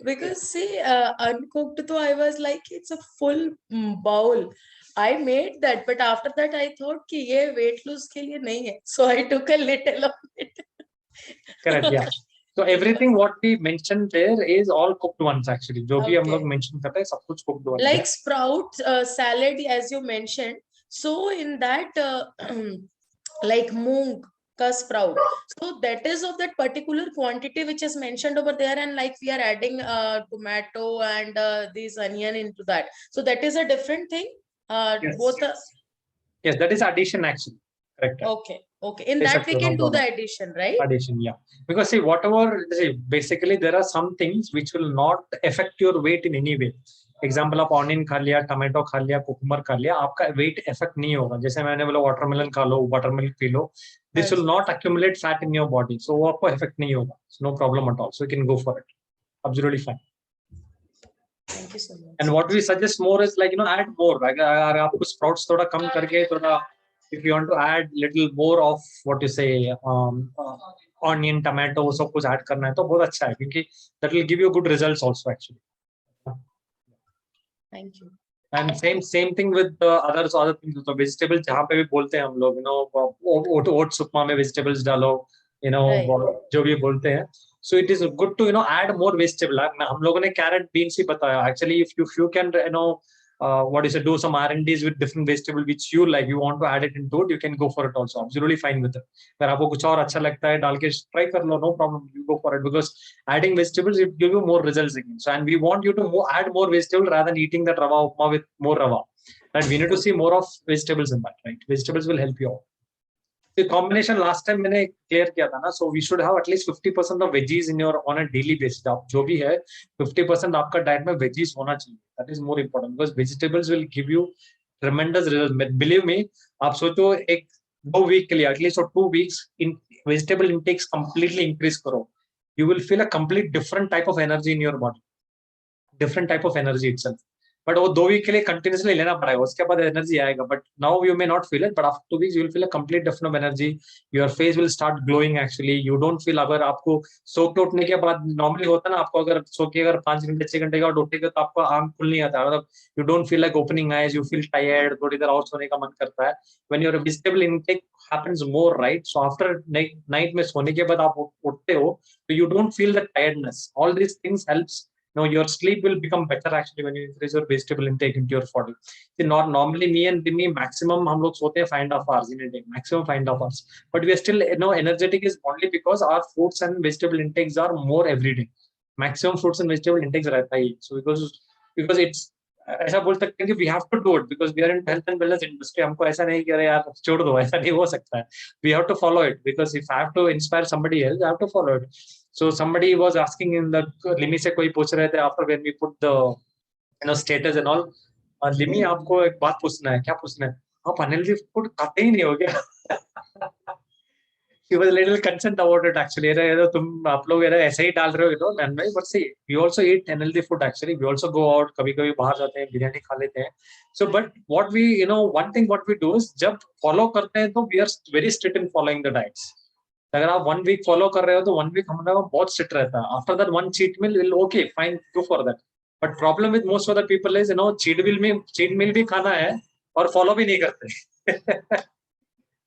because see, uncooked, so I was like, it's a full bowl. I made that, but after that I thought कि ये weight loss के लिए नहीं है. So I took a little of it. Correct, yeah. So everything what we mentioned there is all cooked ones actually. जो भी हम लोग mention करते हैं सब कुछ cooked ones. Like sprout salad, as you mentioned. So in that, like moong ka sprout. So that is of that particular quantity which is mentioned over there, and like we are adding tomato and this onion into that. So that is a different thing. Yes. Both. Yes, that is addition actually. Correct. Okay. Okay. In that we can do the addition, right? Addition, yeah. Because see, whatever, basically there are some things which will not affect your weight in any way. Example, आप onion खा लिया, tomato खा लिया, cucumber खा लिया, आपका wait effect नहीं होगा. जैसे मैंने बोला वाटरमेलन खा लो, बटरमिल्क पी लो, this will not accumulate fat in your body. So वो आपको इफेक्ट नहीं होगा. So no problem at all. So you can go for it. Absolutely fine. Thank you so much. And what we suggest more is like, add more. Like, अगर आपको sprouts थोड़ा कम करके थोड़ा, if you want to add little more of what you say, onion, tomato, सब कुछ add करना है तो बहुत अच्छा है क्योंकि that will give you good results also actually. Thank you. And same thing with the other things. So vegetables जहाँ पे भी बोलते हैं हम लोग, oats उपमा में vegetables डालो, जो भी बोलते हैं. So it is good to add more vegetable. हम लोगों ने carrot, beans ही बताया. Actually, if you can do some R&Ds with different vegetable which you like, you want to add it into it, you can go for it also. Absolutely fine with it. अगर आपको कुछ और अच्छा लगता है डाल के try कर लो, no problem. You go for it because adding vegetables it give you more results again. So and we want you to add more vegetable rather than eating that rava upma with more rava. Right? We need to see more of vegetables in that. Right? Vegetables will help you out. The combination last time मैंने clear किया था ना, so we should have at least 50% of veggies in your on a daily basis. आप जो भी है 50% आपका diet में veggies होना चाहिए. That is more important because vegetables will give you tremendous results. Believe me, आप सोचो एक 2 week के लिए at least for 2 weeks in vegetable intakes completely increase करो. You will feel a complete different type of energy in your body. Different type of energy itself. But वो 2 week के लिए continuously लेना पड़ेगा, उसके बाद एनर्जी आएगा. But now you may not feel it, but after 2 weeks you will feel a complete different of energy. Your face will start glowing actually. You don't feel, अगर आपको सो के उठने के बाद नॉर्मली होता है ना, आपको अगर सो के अगर 5 घंटे 6 घंटे के बाद उठेगा तो आपको आंख खुल नहीं आता, मतलब you don't feel like opening eyes, you feel tired, थोड़ी देर और सोने का मन करता है. When your vegetable intake happens more, right? So after night में सोने के बाद आप उठते हो, so you don't feel the tiredness. All these things helps. No, your sleep will become better actually when you increase your vegetable intake into your body. See, normally me maximum हम लोग सोते हैं 5.5 hours in a day, maximum 5.5 hours. But we are still, energetic is only because our fruits and vegetable intakes are more every day. Maximum fruits and vegetable intakes रहता ही. So because it's ऐसा बोल सकते हैं कि we have to do it because we are in health and wellness industry. हमको ऐसा नहीं कि अरे यार छोड़ दो, ऐसा नहीं हो सकता है. We have to follow it because if I have to inspire somebody else, I have to follow it. So somebody was asking in the लिमी से कोई पूछ रहे थे after when we put the status and all. लिमी आपको एक बात पूछना है. क्या पूछना है? आप अनहेल्दी फूड खाते ही नहीं हो क्या? He was a little concerned about it actually. तुम आप लोग ऐसे ही डाल रहे हो, but see, we also eat unhealthy food actually. We also go out, कभी-कभी बाहर जाते हैं, बिरयानी खा लेते हैं. So, but what we, one thing what we do is जब follow करते हैं तो we are very strict in following the diets. अगर आप 1 week follow कर रहे हो तो 1 week हमारा बहुत strict रहता है. After that one cheat meal will okay, fine, go for that. But problem with most of the people is, cheat meal भी खाना है और follow भी नहीं करते.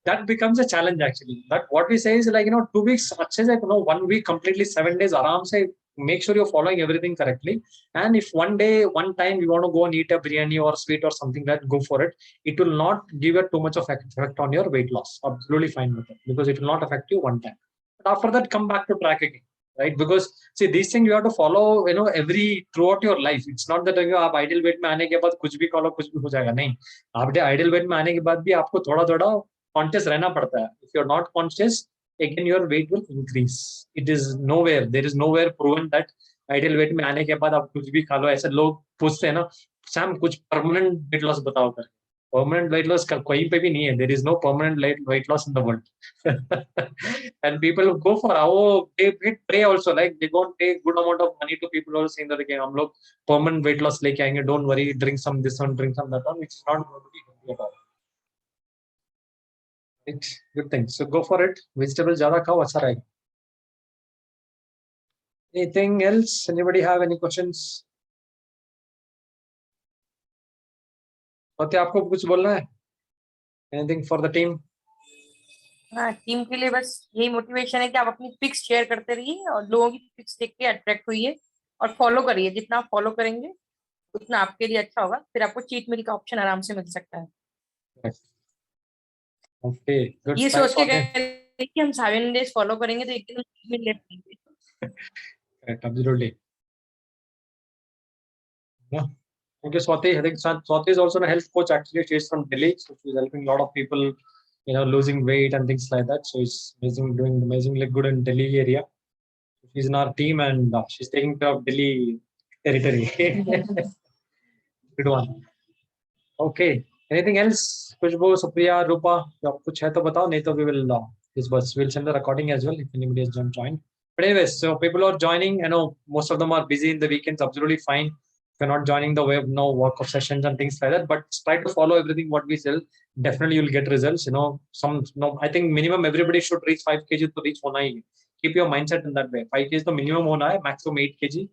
That becomes a challenge actually. But what we say is like, 2 weeks, अच्छे से, 1 week completely 7 days आराम से make sure you're following everything correctly. And if one day, one time you want to go and eat a biryani or sweet or something like that, go for it. It will not give you too much of effect on your weight loss. Absolutely fine with it because it will not affect you one time. But after that, come back to track again, right? Because see, these things you have to follow, every throughout your life. It's not that आप ideal weight में आने के बाद कुछ भी खा लो कुछ भी हो जाएगा. नहीं, आप ideal weight में आने के बाद भी आपको थोड़ा conscious रहना पड़ता है. If you're not conscious, again your weight will increase. There is nowhere proven that ideal weight में आने के बाद आप कुछ भी खा लो. ऐसे लोग पूछते हैं ना, सैम कुछ permanent weight loss बताओ कर. Permanent weight loss कहीं पे भी नहीं है. There is no permanent weight loss in the world. And people go for they pray also, like they don't pay good amount of money to people who are saying that हम लोग permanent weight loss लेके आएंगे. Don't worry, drink some this one, drink some that one, which is not going to be healthy at all. It's good thing. So go for it. Vegetables ज़्यादा खाओ, अच्छा रहेगा. Anything else? Anybody have any questions? और आपको कुछ बोलना है? Anything for the team? हाँ, टीम के लिए बस यही मोटिवेशन है कि आप अपनी पिक्स शेयर करते रहिए और लोगों की पिक्स देख के अट्रैक्ट होइए और फॉलो करिए. जितना आप फॉलो करेंगे उतना आपके लिए अच्छा होगा. फिर आपको चीट मील का ऑप्शन आराम से मिल सकता है. Okay, good. ये सोच के करें कि हम 7 days फॉलो करेंगे तो एक दिन चीट मील ले लेंगे. Correct, absolutely. Yeah. Thank you, Swati. I think Swati is also a health coach. Actually, she's from Delhi, so she's helping a lot of people, losing weight and things like that. So she's doing amazingly good in Delhi area. She's in our team and she's taking care of Delhi territory. Good one. Okay. Anything else? Kushbu, Supriya, Rupa, कुछ है तो बताओ. नहीं तो we will we'll send the recording as well if anybody has joined. But anyways, so people are joining. I know most of them are busy in the weekends. Absolutely fine. If you're not joining the web, no work of sessions and things like that. But try to follow everything what we sell. Definitely you'll get results. I think minimum everybody should reach 5 kg to reach hona hi. Keep your mindset in that way. 5 kg the minimum hona hai, maximum 8 kg.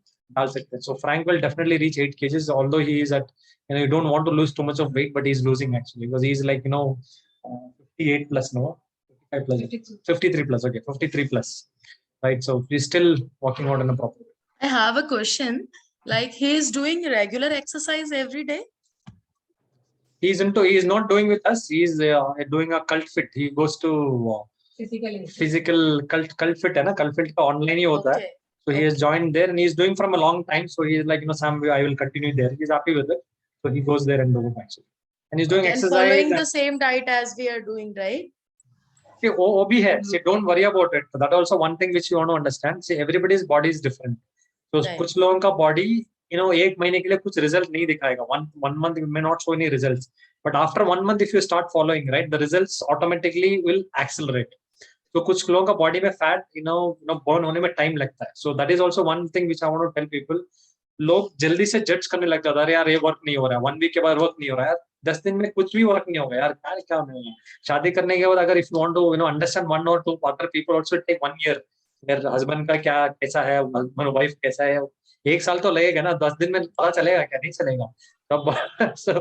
So Frank will definitely reach 8 kgs, although he is at, you don't want to lose too much of weight, but he's losing actually because he's like, 58 plus, no, 55 plus, 53 plus, okay, 53 plus, right? So he's still working out in a proper way. I have a question. Like, he is doing regular exercise every day? He is not doing with us. He's doing a cult fit. He goes to physical cult fit, है ना? Cult fit का online ही होता है. So he has joined there and he's doing from a long time. So he is like, Sam, I will continue there. He's happy with it. So he goes there and does it actually. And he's doing exercise. And following the same diet as we are doing, right? See, OB hai. See, don't worry about it. That also one thing which you want to understand. See, everybody's body is different. So कुछ लोगों का body, 1 महीने के लिए कुछ result नहीं दिखाएगा. One month may not show any results. But after 1 month, if you start following, right, the results automatically will accelerate. So कुछ लोगों का body में fat, burn होने में time लगता है. So that is also one thing which I want to tell people. लोग जल्दी से जज करने लग जाता है, अरे यार ये वर्क नहीं हो रहा है, 1 वीक के बाद वर्क नहीं हो रहा है यार, 10 दिन में कुछ भी वर्क नहीं होगा यार, क्या क्या नहीं होगा। शादी करने के बाद अगर if you want to understand 1 or 2 other people also take 1 year, मेरे हस्बैंड का क्या कैसा है, हस्बैंड वाइफ कैसा है, 1 साल तो लगेगा ना, 10 दिन में पता चलेगा क्या, नहीं चलेगा। तब so,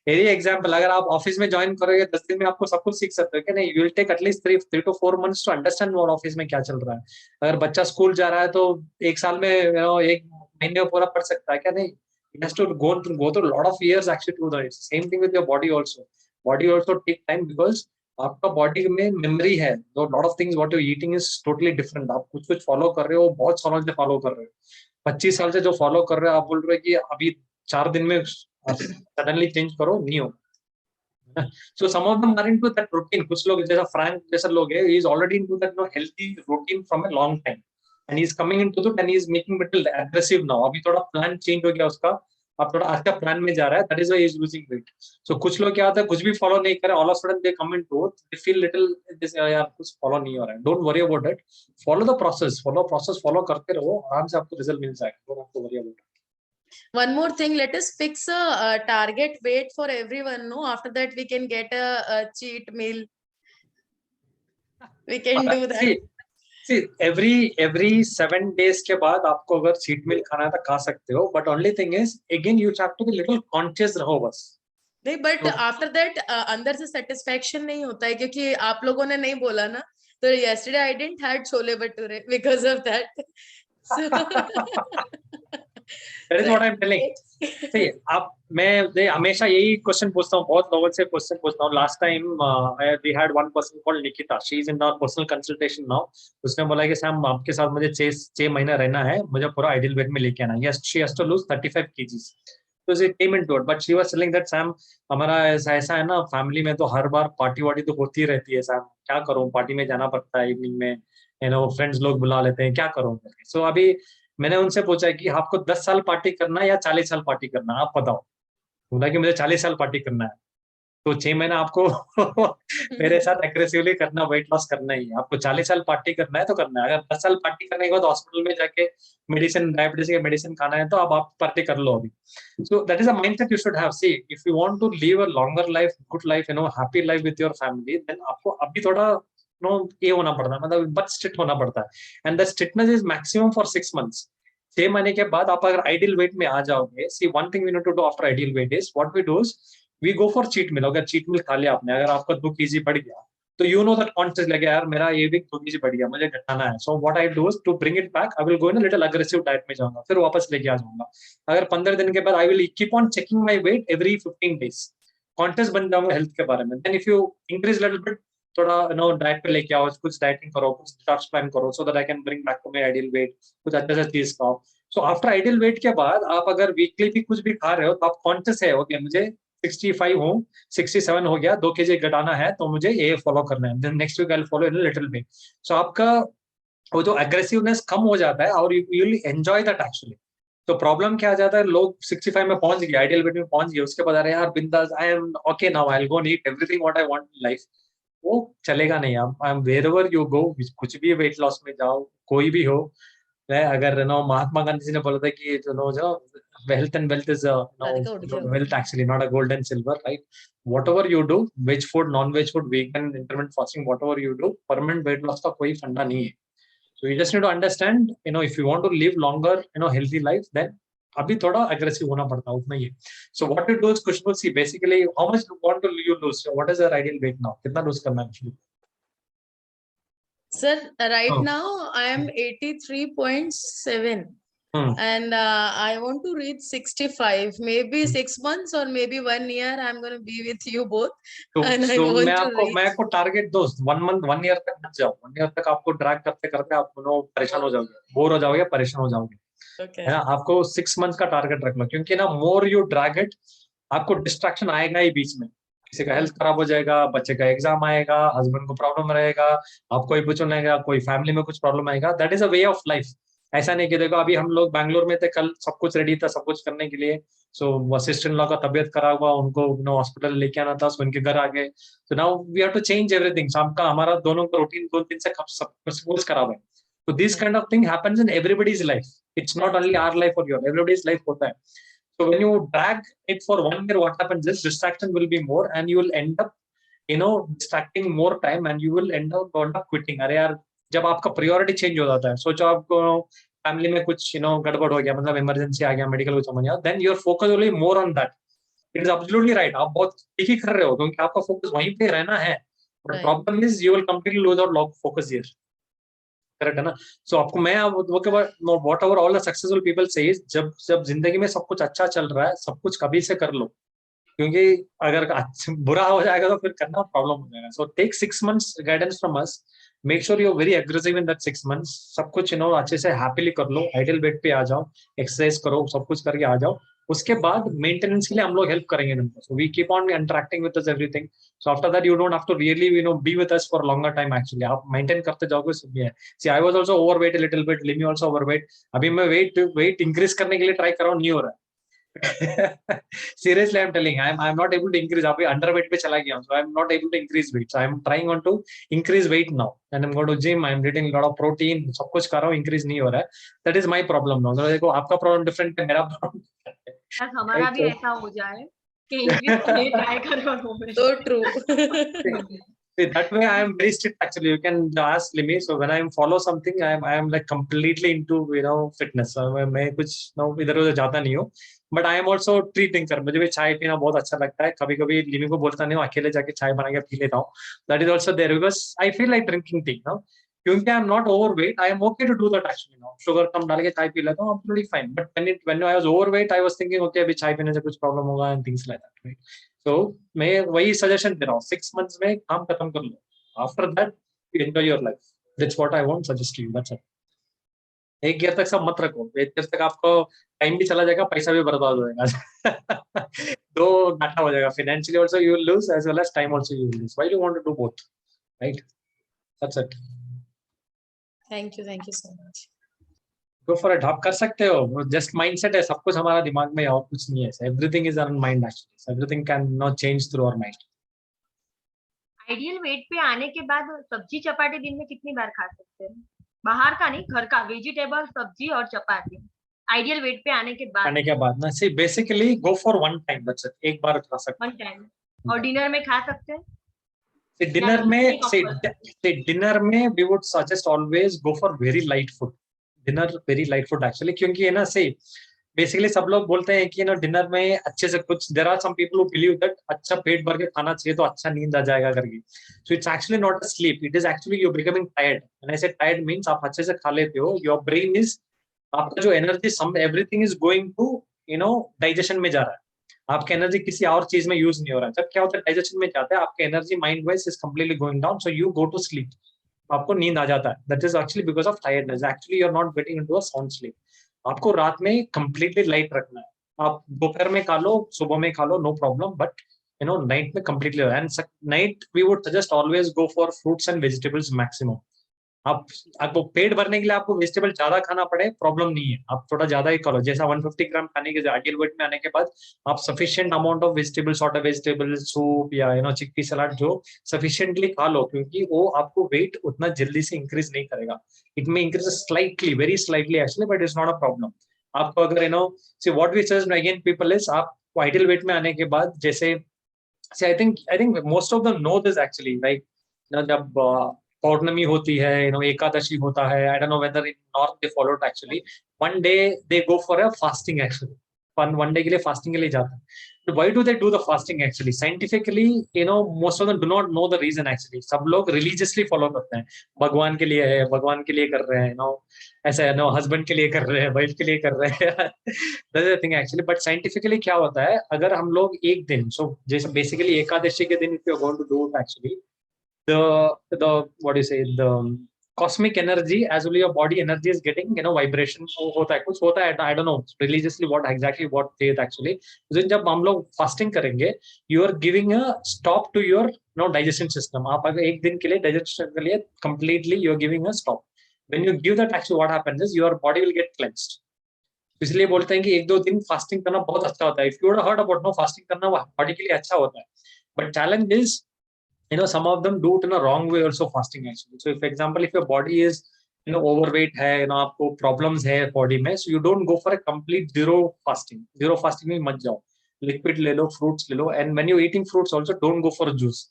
यही एग्जाम्पल, अगर आप ऑफिस में ज्वाइन करोगे 10 दिन में आपको सब कुछ सीख सकते हो क्या, नहीं, you will take at least 3 to 4 months to understand what office में क्या चल रहा है। अगर बच्चा स्कूल जा रहा है तो 1 साल में 1 महीने में पूरा पढ़ सकता है क्या, नहीं, it has to go through a lot of years actually to do that. Same thing with your body also. Body also take time because आपका बॉडी में मेमोरी है, तो lot of things what you eating is totally different. आप कुछ कुछ follow कर रहे हो, बहुत सालों से फॉलो कर रहे हो, 25 साल से जो फॉलो कर रहे हो, आप बोल रहे हो कि अभी 4 दिन में सडनली चेंज करो, नहीं होगा। So some of them are into that routine. कुछ लोग जैसा फ्रैंक जैसा लोग है, he is already into that healthy routine from a long time and he is coming into that and he is making little aggressive now. अभी थोड़ा plan change हो गया उसका, अब थोड़ा अच्छा प्लान में जा रहा है, that is why he is losing weight. So कुछ लोग क्या होता है, कुछ भी फॉलो नहीं करें, all of sudden they come into they feel little this, यार कुछ फॉलो नहीं हो रहा है। Don't worry about it, follow the process, follow करते रहो, आराम से आपको रिजल्ट मिल जाएगा, don't have to worry about it. One more thing, let us fix a target weight for everyone. No, after that we can get a cheat meal. We can do that. See, every 7 days के बाद आपको अगर cheat मील खाना है तो खा सकते हो, but only thing is again you have to be little conscious रहो बस। नहीं, बट आफ्टर दैट अंदर से सेटिस्फेक्शन नहीं होता है, क्योंकि आप लोगों ने नहीं बोला ना, तो yesterday I didn't had chole bhature because of that. That is what I'm telling. See, मैं हमेशा यही क्वेश्चन पूछता हूँ, बहुत लोगों से क्वेश्चन पूछता हूँ। Last time we had one person called Nikita, she is in our personal consultation now. उसने बोला कि सैम आपके साथ मुझे 6 महीना रहना है, मुझे पूरा आइडियल वेट में लेके आना है। Yes, she has to lose 35 kgs. So she came into it, but she was telling that Sam, हमारा ऐसा है ना, फैमिली में तो हर बार पार्टी वार्टी तो होती रहती है सैम, क्या करूँ, पार्टी में जाना पड़ता है इवनिंग में, फ्रेंड्स लोग बुला लेते हैं, क्या करूँ। सो अभी मैंने उनसे पूछा कि आपको 10 साल पार्टी करना है या 40 साल पार्टी करना है, आप बताओ। बोला कि मुझे 40 साल पार्टी करना है। तो 6 महीना आपको मेरे साथ एग्रेसिवली करना, वेट लॉस करना ही है। आपको 40 साल पार्टी करना है तो करना है। अगर 10 साल पार्टी करने के बाद हॉस्पिटल में जाके मेडिसिन, डायबिटीज के मेडिसिन खाना है, तो आप पार्टी कर लो अभी। So that is a mindset you should have. See, if you want to live a longer life, good life, happy life with your family, then आपको अभी थोड़ा ये होना पड़ता है, मतलब बहुत स्ट्रिक्ट होना पड़ता है। And the strictness is maximum for 6 months। 6 महीने के बाद आप अगर आइडियल वेट में आ जाओगे, see one thing we need to do after ideal weight is what we do is we go for cheat meal. अगर चीट मील खा लिया आपने, अगर आपका 2 kg बढ़ गया, तो यू नो दैट कॉन्शियस लगे, यार मेरा ये वीक 2 kg बढ़ गया, मुझे घटाना है। So what I do is to bring it back, I will go in a little aggressive diet में जाऊंगा, फिर वापस लेके आ जाऊंगा। अगर 15 दिन के बाद I will keep on checking my weight every 15 days, conscious बन जाऊंगा हेल्थ के बारे में। Then if you increase little bit, थोड़ा डाइट पे लेके आओ, कुछ डाइटिंग करो, कुछ डिटॉक्स प्लान करो, so that I can bring back to my ideal weight. कुछ अच्छा सा चीज खाओ। सो आफ्टर आइडियल वेट के बाद आप अगर वीकली भी कुछ भी खा रहे हो, तो आप कॉन्शियस है, ओके मुझे 65 हूँ, 67 हो गया, 2 kg घटाना है, तो मुझे ये फॉलो करना है। Then next week I will follow in little bit. So आपका वो जो एग्रेसिवनेस कम हो जाता है और you will enjoy that actually. तो प्रॉब्लम क्या आ जाता है, लोग 65 में पहुंच गए, आइडियल वेट में पहुंच गए, उसके बाद अरे यार बिंदास, I am okay now, I will go and eat everything what I want in life. वो चलेगा नहीं। आप वेयरएवर यू गो, कुछ भी वेट लॉस में जाओ, कोई भी हो, अगर महात्मा गांधी जी ने बोला था कि जो health and wealth is wealth actually, not a gold and silver, right? Whatever you do, veg food, non-veg food, vegan, intermittent fasting, whatever you do, permanent weight loss का कोई फंडा नहीं है। So you just need to understand, if you want to live longer, healthy life, then अभी थोड़ा aggressive होना पड़ता है, उतना ही है। So what you do is, Kushbu, see, basically, how much you want to you lose? What is your ideal weight now? कितना lose करना है actually? Sir, right Oh. now I am 83.7. And I want to reach 65. Maybe 6 months or maybe 1 year. I'm going to be with you both. तो And I want मैं to आपको target दो, 1 month 1 year तक मत जाओ। 1 year तक आपको drag करते करते आप परेशान हो जाओगे, बोर हो जाओगे, परेशान हो जाओगे, Okay. है ना। आपको 6 months का टारगेट रख लो, क्योंकि ना मोर यू ड्रैग इट, आपको डिस्ट्रैक्शन आएगा ही बीच में। किसी का हेल्थ खराब हो जाएगा, बच्चे का एग्जाम आएगा, हस्बैंड को प्रॉब्लम रहेगा, आपको ही कुछ होगा, कोई फैमिली में कुछ प्रॉब्लम आएगा। That is a way of life. ऐसा नहीं कि देखो अभी हम लोग बैंगलोर में थे, कल सब कुछ रेडी था, सब कुछ करने के लिए। सो सिस्टर इन लॉ का तबियत खराब हुआ, उनको हॉस्पिटल लेके आना था, सो उनके घर आ गए। So now we have to change everything. हमारा दोनों का रूटीन 2 दिन से सब कुछ खराब है। So this kind of thing happens in everybody's life. It's not only our life or your, everybody's life hota hai. So when you drag it for 1 year, what happens is distraction will be more and you will end up, distracting more time and you will end up quitting. अरे यार, जब आपका priority change हो जाता है, सोचो आपको family में कुछ गड़बड़ हो गया, मतलब इमरजेंसी आ गया, मेडिकल कुछ समझ आया, then your focus will be more on that. It is absolutely right. आप बहुत ठीक ही कर रहे हो क्योंकि आपका फोकस वहीं पे रहना है. But Right. problem is you will completely lose out log focus here. Correct है ना. सो आपको मैं what ever all the successful people से जब जिंदगी में सब कुछ अच्छा चल रहा है, सब कुछ कभी से कर लो, क्योंकि अगर बुरा हो जाएगा तो फिर करना प्रॉब्लम हो जाएगा. So take 6 months guidance from us. Make sure you are very aggressive in that 6 months. सब कुछ अच्छे से हैप्पीली कर लो, आइडियल बेड पे आ जाओ, एक्सरसाइज करो, सब कुछ करके आ जाओ. उसके बाद मेंटेनेंस के लिए हम लोग हेल्प करेंगे तुमको. So we keep on interacting with us everything. So after that you don't have to really be with us for longer time. Actually आप मेंटेन करते जाओगे, सब भी है. See I was also overweight a little bit, लिमी also overweight. अभी मैं weight increase करने के लिए ट्राई कर रहा हूं, नहीं हो रहा है. Seriously, I'm telling, I'm not able to increase. अभी underweight पे चला गया हूं, so I'm not able to increase weight. So I'm trying on to increase weight now, and I'm going to gym. I'm eating a lot of protein. सब कुछ कर रहा हूँ, increase नहीं हो रहा है. That is my problem now. So देखो, आपका problem different है, मेरा problem different है. बस हमारा भी ऐसा हो जाए कि इंक्रीज के लिए ट्राई करो. So true. That way I am very strict actually. You can ask Limi. So when I follow something, I am like completely into fitness. So मैं कुछ इधर उधर जाता नहीं हूँ. But I am also T drinker. मुझे भी चाय पीना बहुत अच्छा लगता है. कभी कभी लिमी को बोलता नहीं हूँ, अकेले जाके चाय बना के पी लेता हूँ. That is also there because I feel like drinking tea. क्योंकि I am not overweight, I am okay to do that actually now. Sugar कम डाल के चाय पी लेता हूँ, absolutely fine. But when I was overweight, I was thinking okay अभी चाय पीने से कुछ प्रॉब्लम होगा and things like that. Right? So मैं वही सजेशन दे रहा हूँ, 6 months में काम खत्म कर लो. After that, you enjoy your life. That's what I want suggest to you. That's it. 1 year तक सब मत रखो. 1 year तक आपको टाइम भी चला जाएगा, पैसा भी बर्बाद हो जाएगा. दो घाटा हो जाएगा. Financially also you will lose as well as time also you will lose. Why do you want to do both? Right? That's it. Thank you so much. Go for it. आप कर सकते हो. Just mindset है. सब कुछ हमारा दिमाग में, और कुछ नहीं है. Everything is our mind actually. So everything can not change through our mind. Ideal weight पे आने के बाद सब्जी चपाती दिन में कितनी बार खा सकते हैं? बाहर का नहीं, घर का वेजिटेबल, सब्जी और चपाती. आइडियल वेट पे आने के बाद ना see basically go for one time. बस एक बार खा सकते हैं. 1 टाइम. और डिनर में खा सकते हैं? डिनर में we would suggest always go for very light food. Dinner very light food actually, क्योंकि है ना बेसिकली सब लोग बोलते हैं कि डिनर में अच्छे से कुछ, there are some people who believe that अच्छा पेट भर के खाना चाहिए तो अच्छा नींद आ जाएगा करके. So it's actually not a slip, it is actually you becoming tired. When I से टायर्ड मींस आप अच्छे से खा लेते हो, योर ब्रेन इज, आपका जो energy everything is going to digestion में जा रहा है. आपका एनर्जी किसी और चीज में यूज नहीं हो रहा है. जब क्या होता है, डाइजेशन में जाता है, आपका energy mind wise is completely going down, so you go to sleep. आपको नींद आ जाता है. That is actually because of tiredness. Actually you are not getting into a sound sleep. आपको रात में कंप्लीटली लाइट रखना है. आप दोपहर में खा लो, सुबह में खा लो, नो प्रॉब्लम. बट नाइट में completely. And night we would suggest always go for fruits and vegetables maximum. आपको पेट भरने के लिए आपको वेजिटेबल ज्यादा खाना पड़े, प्रॉब्लम नहीं है. आप थोड़ा ज्यादा ही खा लो. जैसा 150 ग्राम खाने के आइडियल वेट में आने के बाद आप sufficient amount of vegetable, sort of vegetable, soup या चिकपी सलाद जो सफिशिएंटली खा लो, क्योंकि वो आपको वेट उतना जल्दी से इंक्रीज नहीं करेगा. इट में increase slightly, very slightly actually, but it's not a problem. आपको अगर see what we suggest again people is, आप आइडियल वेट में आने के बाद जैसे I think most of them know this actually, like जब पौर्णमी होती है, एकादशी होता है, I don't know whether in north they follow it actually. One day they go for a fasting actually. One day के लिए फास्टिंग के लिए जाते हैं. तो why do they do the fasting actually? Scientifically most of them do not know the reason actually. सब लोग religiously follow करते हैं. भगवान के लिए है, भगवान के लिए कर रहे हैं, ऐसा है, हस्बैंड के लिए कर रहे हैं, वाइफ के लिए कर रहे हैं. That's the thing actually. But scientifically क्या होता है, अगर हम लोग एक दिन, सो जैसे बेसिकली एकादशी के दिन if you are going to do it actually, the what do you say, the cosmic energy as well your body energy is getting vibration होता है, कुछ होता है, I don't know religiously what exactly what they actually. तो जब हम लोग fasting करेंगे, you are giving a stop to your digestion system. आप अगर एक दिन के लिए digestion के लिए completely you are giving a stop. When you give that, actually what happens is your body will get cleansed. इसलिए बोलते हैं कि 1-2 दिन फास्टिंग करना बहुत अच्छा होता है. If you heard about fasting करना बॉडी के लिए अच्छा होता है, but challenge is some of them do it in a wrong way also, fasting actually. So if example, if your body is overweight है, आपको problems है body में, so you don't go for a complete zero fasting में मत जाओ, liquid ले लो, fruits ले लो, and when you're eating fruits also don't go for juice,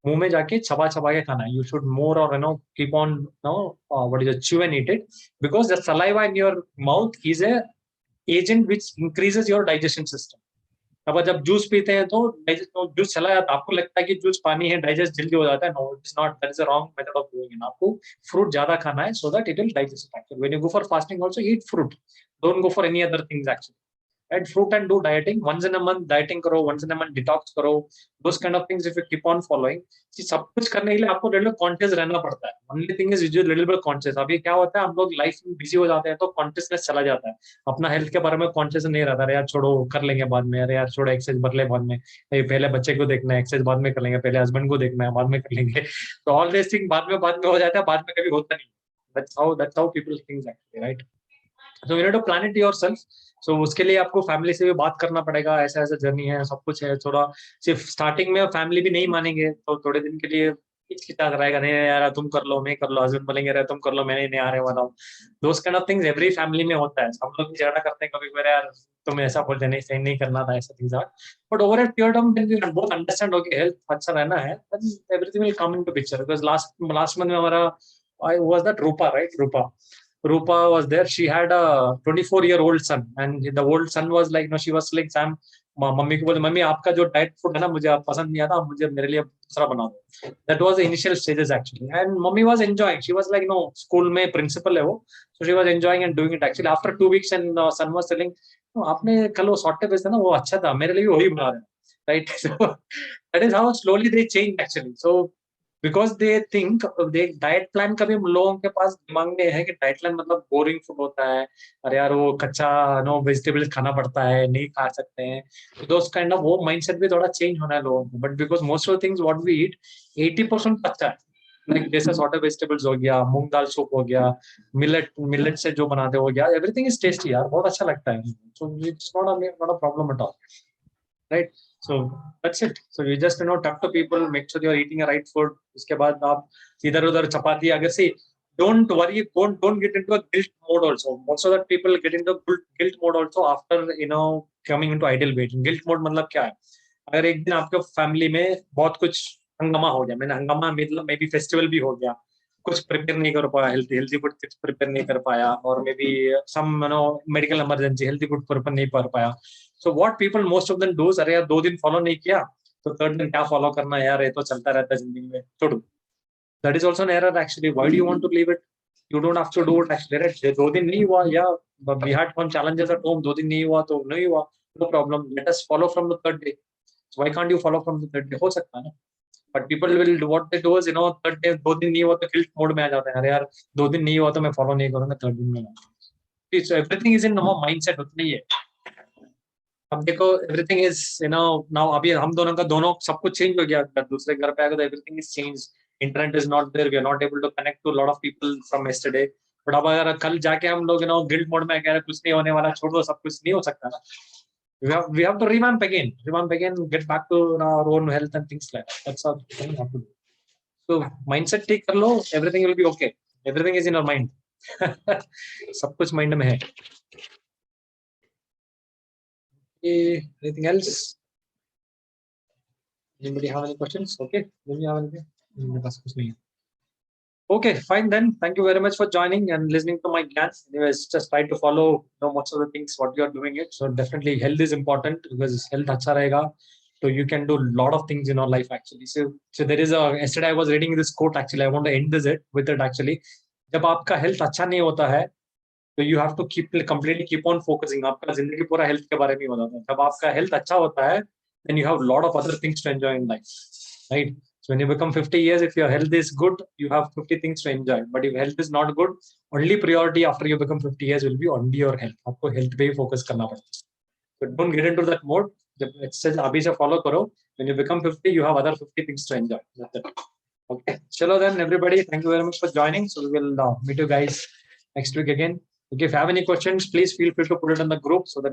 मुंह में जाके छबा के खाना है, you should more or keep on what is it, chew and eat it, because the saliva in your mouth is a agent which increases your digestion system. अब जब juice पीते हैं तो जूस चला जाता है, आपको लगता है कि जूस पानी है, डाइजेस्ट जल्दी हो जाता है, no it is not, that is a wrong method of doing it. आपको फ्रूट ज्यादा खाना है so that it will digest actually. When you go for fasting also eat fruit, don't go for any other things actually. Eat fruit and do dieting. Once in a month dieting करो, once in a month detox करो. Those kind of things if you keep on following. सब कुछ करने के लिए आपको little conscious रहना पड़ता है. Only thing is you little bit conscious. अभी क्या होता है, हम लोग लाइफ में बिजी हो जाते हैं तो consciousness चला जाता है. अपना हेल्थ के बारे में conscious नहीं रहता. अरे यार छोड़ो, कर लेंगे बाद में. अरे यार छोड़ो, एक्सरसाइज कर ले बाद में. पहले बच्चे को देखना है, एक्सरसाइज बाद में कर लेंगे. पहले हस्बैंड को देखना है, बाद में कर लेंगे. तो ऑल दिस थिंग बाद में हो जाता है, बाद में कभी होता नहीं. That's how people think actually, right? So you need to plan it yourself. So उसके लिए आपको फैमिली से भी बात करना पड़ेगा, ऐसा ऐसा जर्नी है, सब कुछ है. थोड़ा सिर्फ स्टार्टिंग में फैमिली भी नहीं मानेंगे तो थोड़े दिन के लिए हिचकिचाहट रहेगा, नहीं यार तुम कर लो, मैं कर लो. हस्बैंड बोलेंगे यार तुम कर लो, मैं नहीं आ रहे वाला हूँ. दोस kind of things every family में होता है. हम लोग भी झगड़ा करते हैं कभी कभी, यार तुम ऐसा बोलते नहीं, सही नहीं करना था, ऐसा things are. But over a period of time both understand हो कि हेल्थ अच्छा रहना है, everything will come into picture. Because last month में हमारा I was that Rupa, right? Rupa was there. She had a 24-year-old son, and the old son was like, she was like, Sam, mummy को बोले, mummy आपका जो diet food है ना मुझे पसंद नहीं आता, मुझे मेरे लिए दूसरा बना दो. That was the initial stages actually, and mummy was enjoying. She was like, school में principal है वो, so she was enjoying and doing it actually. After 2 weeks, and son was telling, आपने कल वो सॉटे भेजा ना वो अच्छा था, मेरे लिए वही बना रहे, right? So that is how slowly they change actually. So because they think diet plan का भी लोगों के पास दिमाग में है कि डाइट प्लान मतलब बोरिंग फूड होता है, अरे यार वो कच्चा वेजिटेबल्स खाना पड़ता है, नहीं खा सकते हैं. दोस काइंड ऑफ वो माइंडसेट भी थोड़ा चेंज होना है लोगों को. But because most of things what we eat 80% कच्चा है. लाइक जैसे सॉटे वेजिटेबल्स हो गया, मूंग दाल सूप हो गया, मिलेट से जो बनाते हो गया, एवरीथिंग इज टेस्टी यार, बहुत अच्छा लगता है. So it's not a problem at all, right? So that's it. So you just talk to people, make sure you're eating a right food. उसके बाद आप इधर उधर चपाती अगर से, don't worry, don't get into a guilt mode also. Most of the people get into guilt mode also after coming into ideal weight. Guilt mode मतलब क्या है? अगर एक दिन आपके फैमिली में बहुत कुछ हंगामा हो गया, मैंने हंगामा मतलब मे बी फेस्टिवल भी हो गया, कुछ प्रिपेयर नहीं कर पाया, हेल्थी फूड प्रिपेयर नहीं कर पाया, और maybe some medical emergency, healthy food prepare नहीं कर पाया. So what people most of them do, अरे यार 2 दिन फॉलो नहीं किया तो 3rd दिन क्या फॉलो करना यार, ये तो चलता रहता है जिंदगी में, छोड़ो. That is also an error actually. Why do you want to leave it? You don't have to do it actually, right? 2 दिन नहीं हुआ, या we had some challenges at home, 2 दिन नहीं हुआ तो नहीं हुआ, no problem. Let us follow from the 3rd day. So why can't you follow from the 3rd day? हो सकता है ना. But people will do what they do is 3rd day 2 दिन नहीं हुआ तो guilt mode में आ जाते हैं, अरे यार 2 दिन नहीं हुआ तो मैं फॉलो नहीं करूंगा, 3rd दिन में. So everything is in our mindset उतना ही है. अब देखो एवरीथिंग इज नाउ अभी हम दोनों का सब कुछ चेंज हो गया. दूसरे घर पे आएगा तो everything is change. Internet is not there, we are not able to connect to lot of people from yesterday. But अब अगर कल जाके हम लोग गिल्ट मोड में कह रहे कुछ नहीं होने वाला, छोड़ दो, सब कुछ नहीं हो सकता ना. we have to revamp again, get back to our own health and things like that. That's all we have to do. So mindset ठीक कर लो, everything will be okay. Everything is in our mind. सब कुछ mind में है. Anything else? Anybody have any questions? Okay, let me have anything. मेरे पास कुछ नहीं है. Okay, fine then. Thank you very much for joining and listening to my glance. Anyways, just try to follow most of the things what you are doing it. So definitely health is important, because health अच्छा रहेगा so you can do a lot of things in your life actually. So there is yesterday I was reading this quote actually. I want to end with it actually. जब आपका health अच्छा नहीं होता है तो you have to completely keep on focusing. आपका जिंदगी पूरा हेल्थ के बारे में हो जाता है. जब आपका हेल्थ अच्छा होता है then you have a lot of other things to enjoy in life, right? So when you become 50 years, if your health is good, you have 50 things to enjoy. But if health is not good, only priority after you become 50 years will be only your health. आपको health पे ही focus करना पड़ता है. So don't get into that mode. जब exercise अभी से follow करो, when you become 50, you have other 50 things to enjoy. That's it. Okay. Chalo then, everybody. Thank you very much for joining. So we will meet you guys next week again. Okay, if you have any questions, please feel free to put it in the group so that